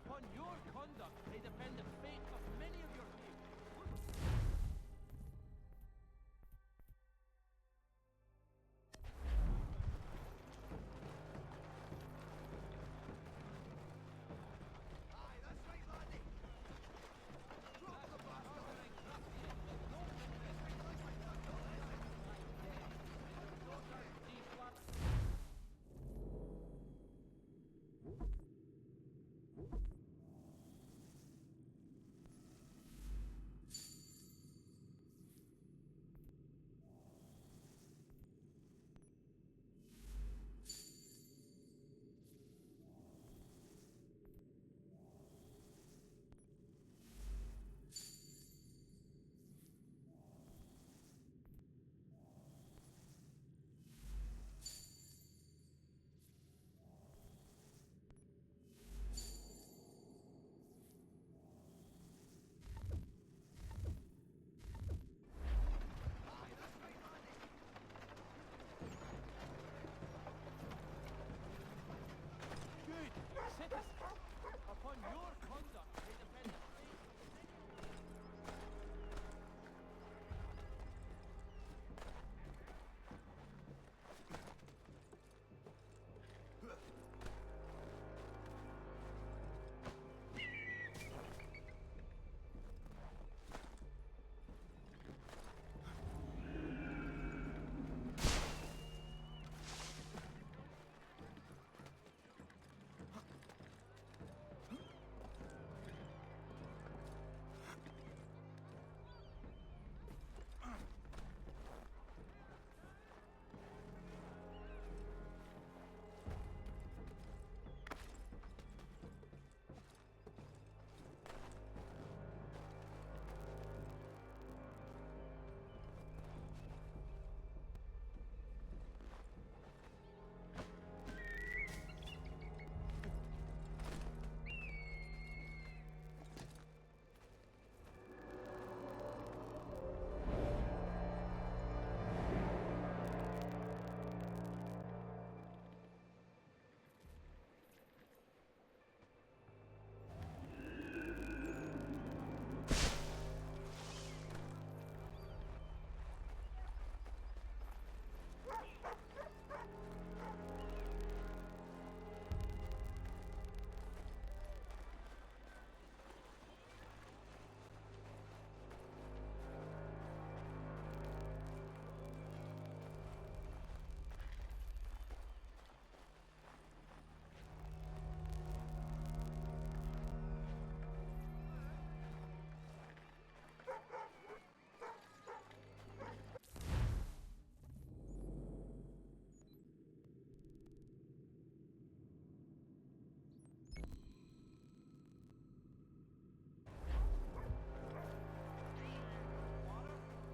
Upon your conduct may depend the fate of many of your peers. Upon your conduct may depend the fate of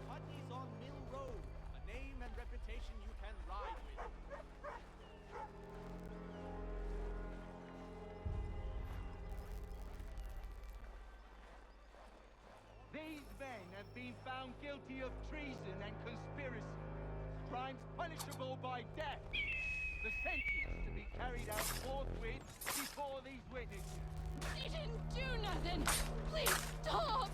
Putney's on Mill Road, a name and reputation you can ride with. These men have been found guilty of treason and conspiracy, crimes punishable by death. The sentence to be carried out forthwith before these witnesses. They didn't do nothing! Please stop!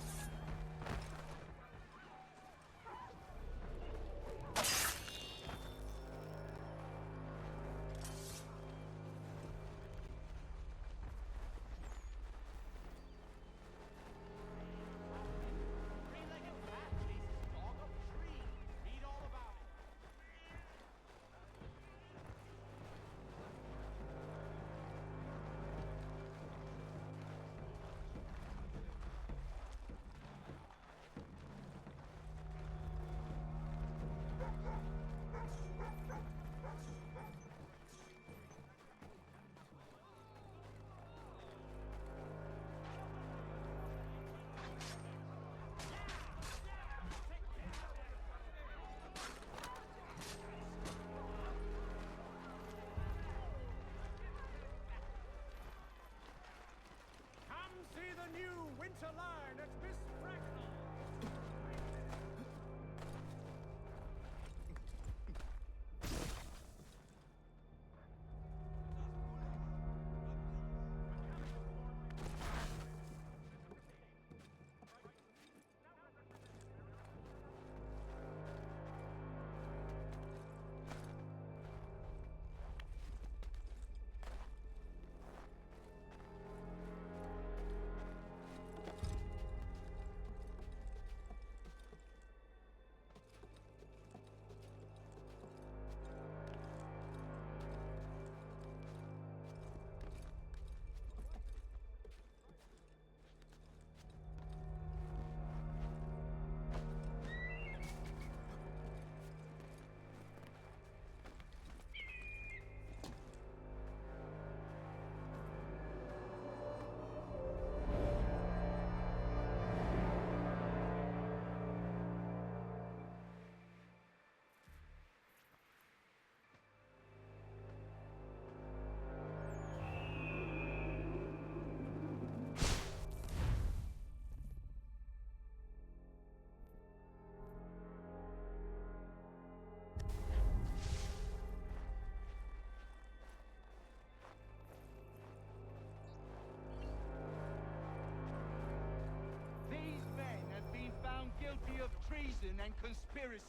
treason and conspiracy.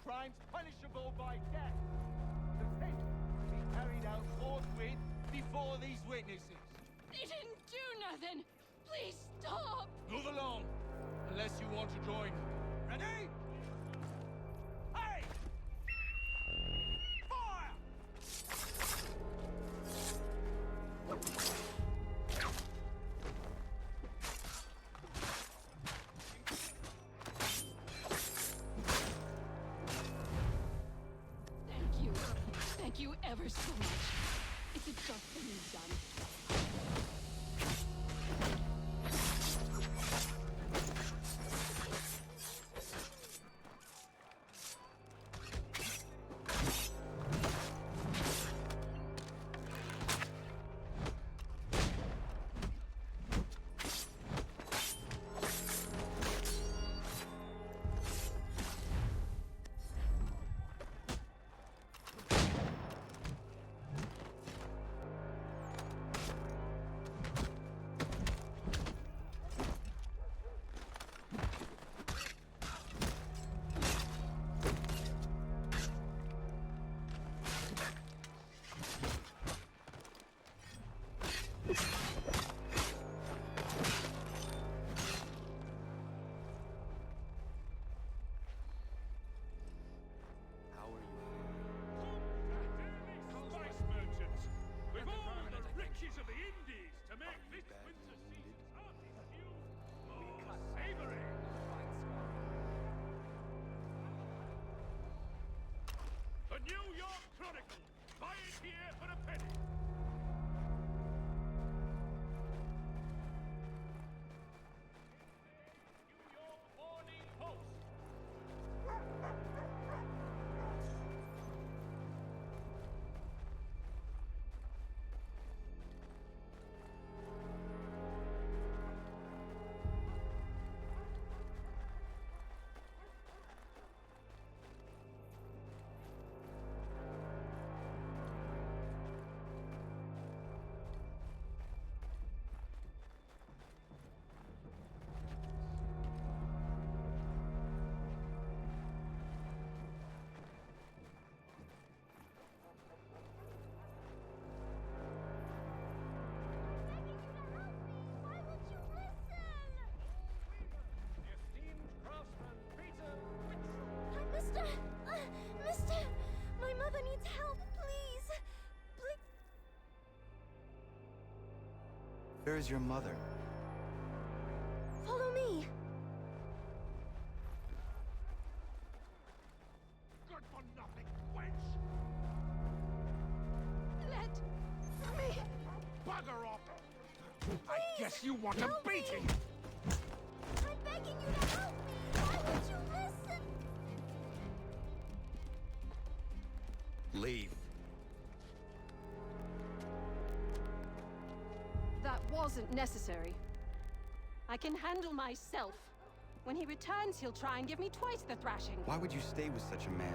Crimes punishable by death. The sentence to be carried out forthwith before these witnesses. They didn't do nothing. Please stop. Move along, unless you want to join. Ready? Hey! Fire! Thank you. Thank you ever so much. It's a job for me done. Spice merchants, with all the riches of the Indies to make this winter season's hearty stew more savory. The New York Chronicle. Buy it here for a penny. New York Morning Post. Mister, my mother needs help, please. Please. Where is your mother? Follow me. Good for nothing, wench! Let me. Bugger off! Please, I guess you want a help me. beating! I'm begging you to help me. Why won't you listen? Leave. That wasn't necessary. I can handle myself. When he returns, he'll try and give me twice the thrashing. Why would you stay with such a man?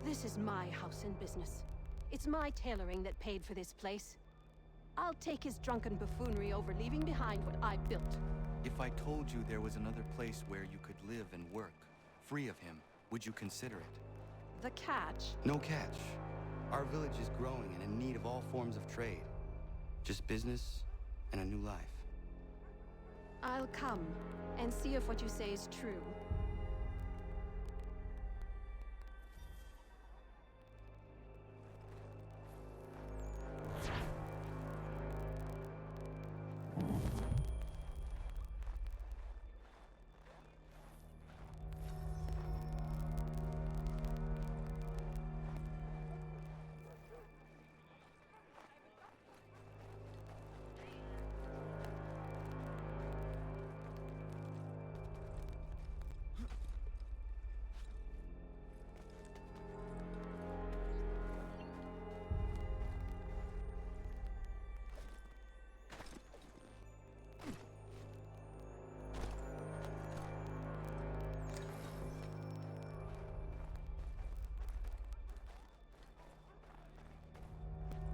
This is my house and business. It's my tailoring that paid for this place. I'll take his drunken buffoonery over leaving behind what I built. If I told you there was another place where you could live and work, free of him, would you consider it? The catch? No catch. Our village is growing and in need of all forms of trade. Just business and a new life. I'll come and see if what you say is true.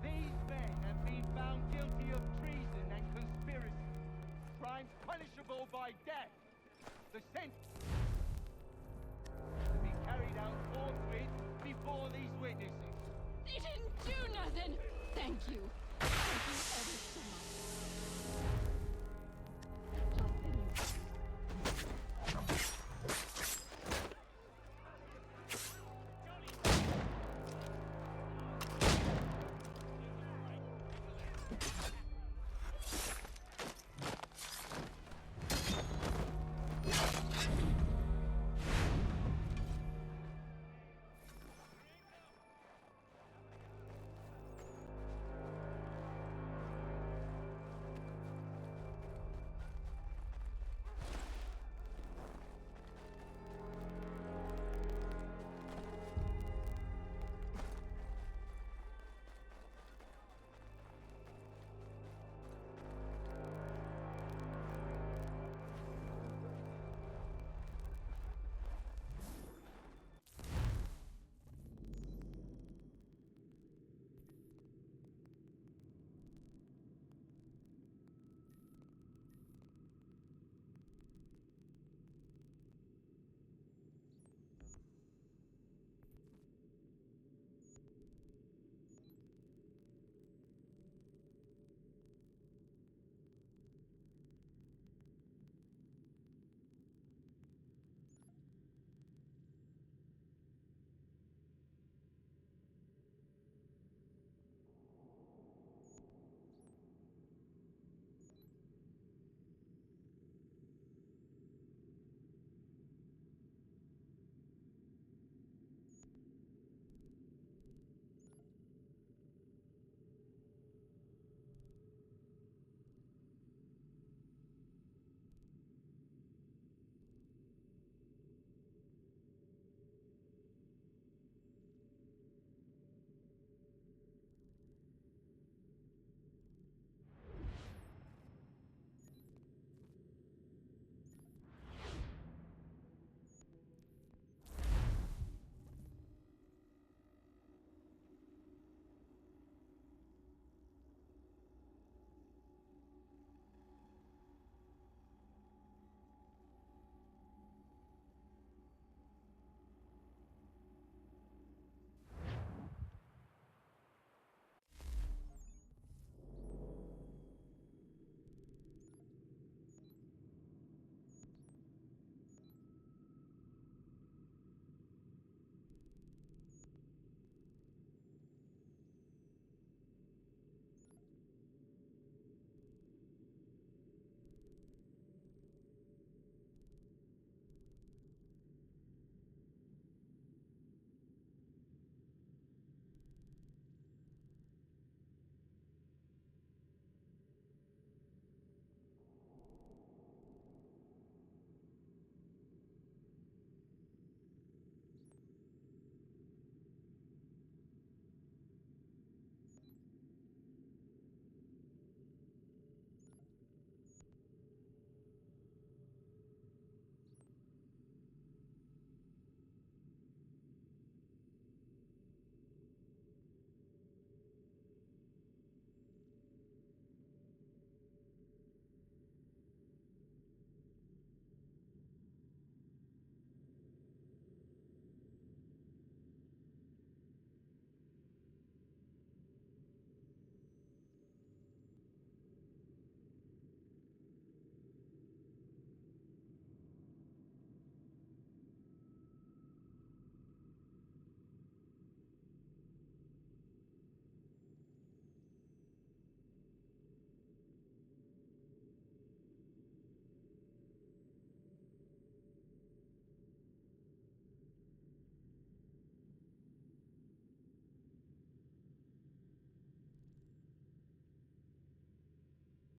These men have been found guilty of treason and conspiracy. Crimes punishable by death. The sentence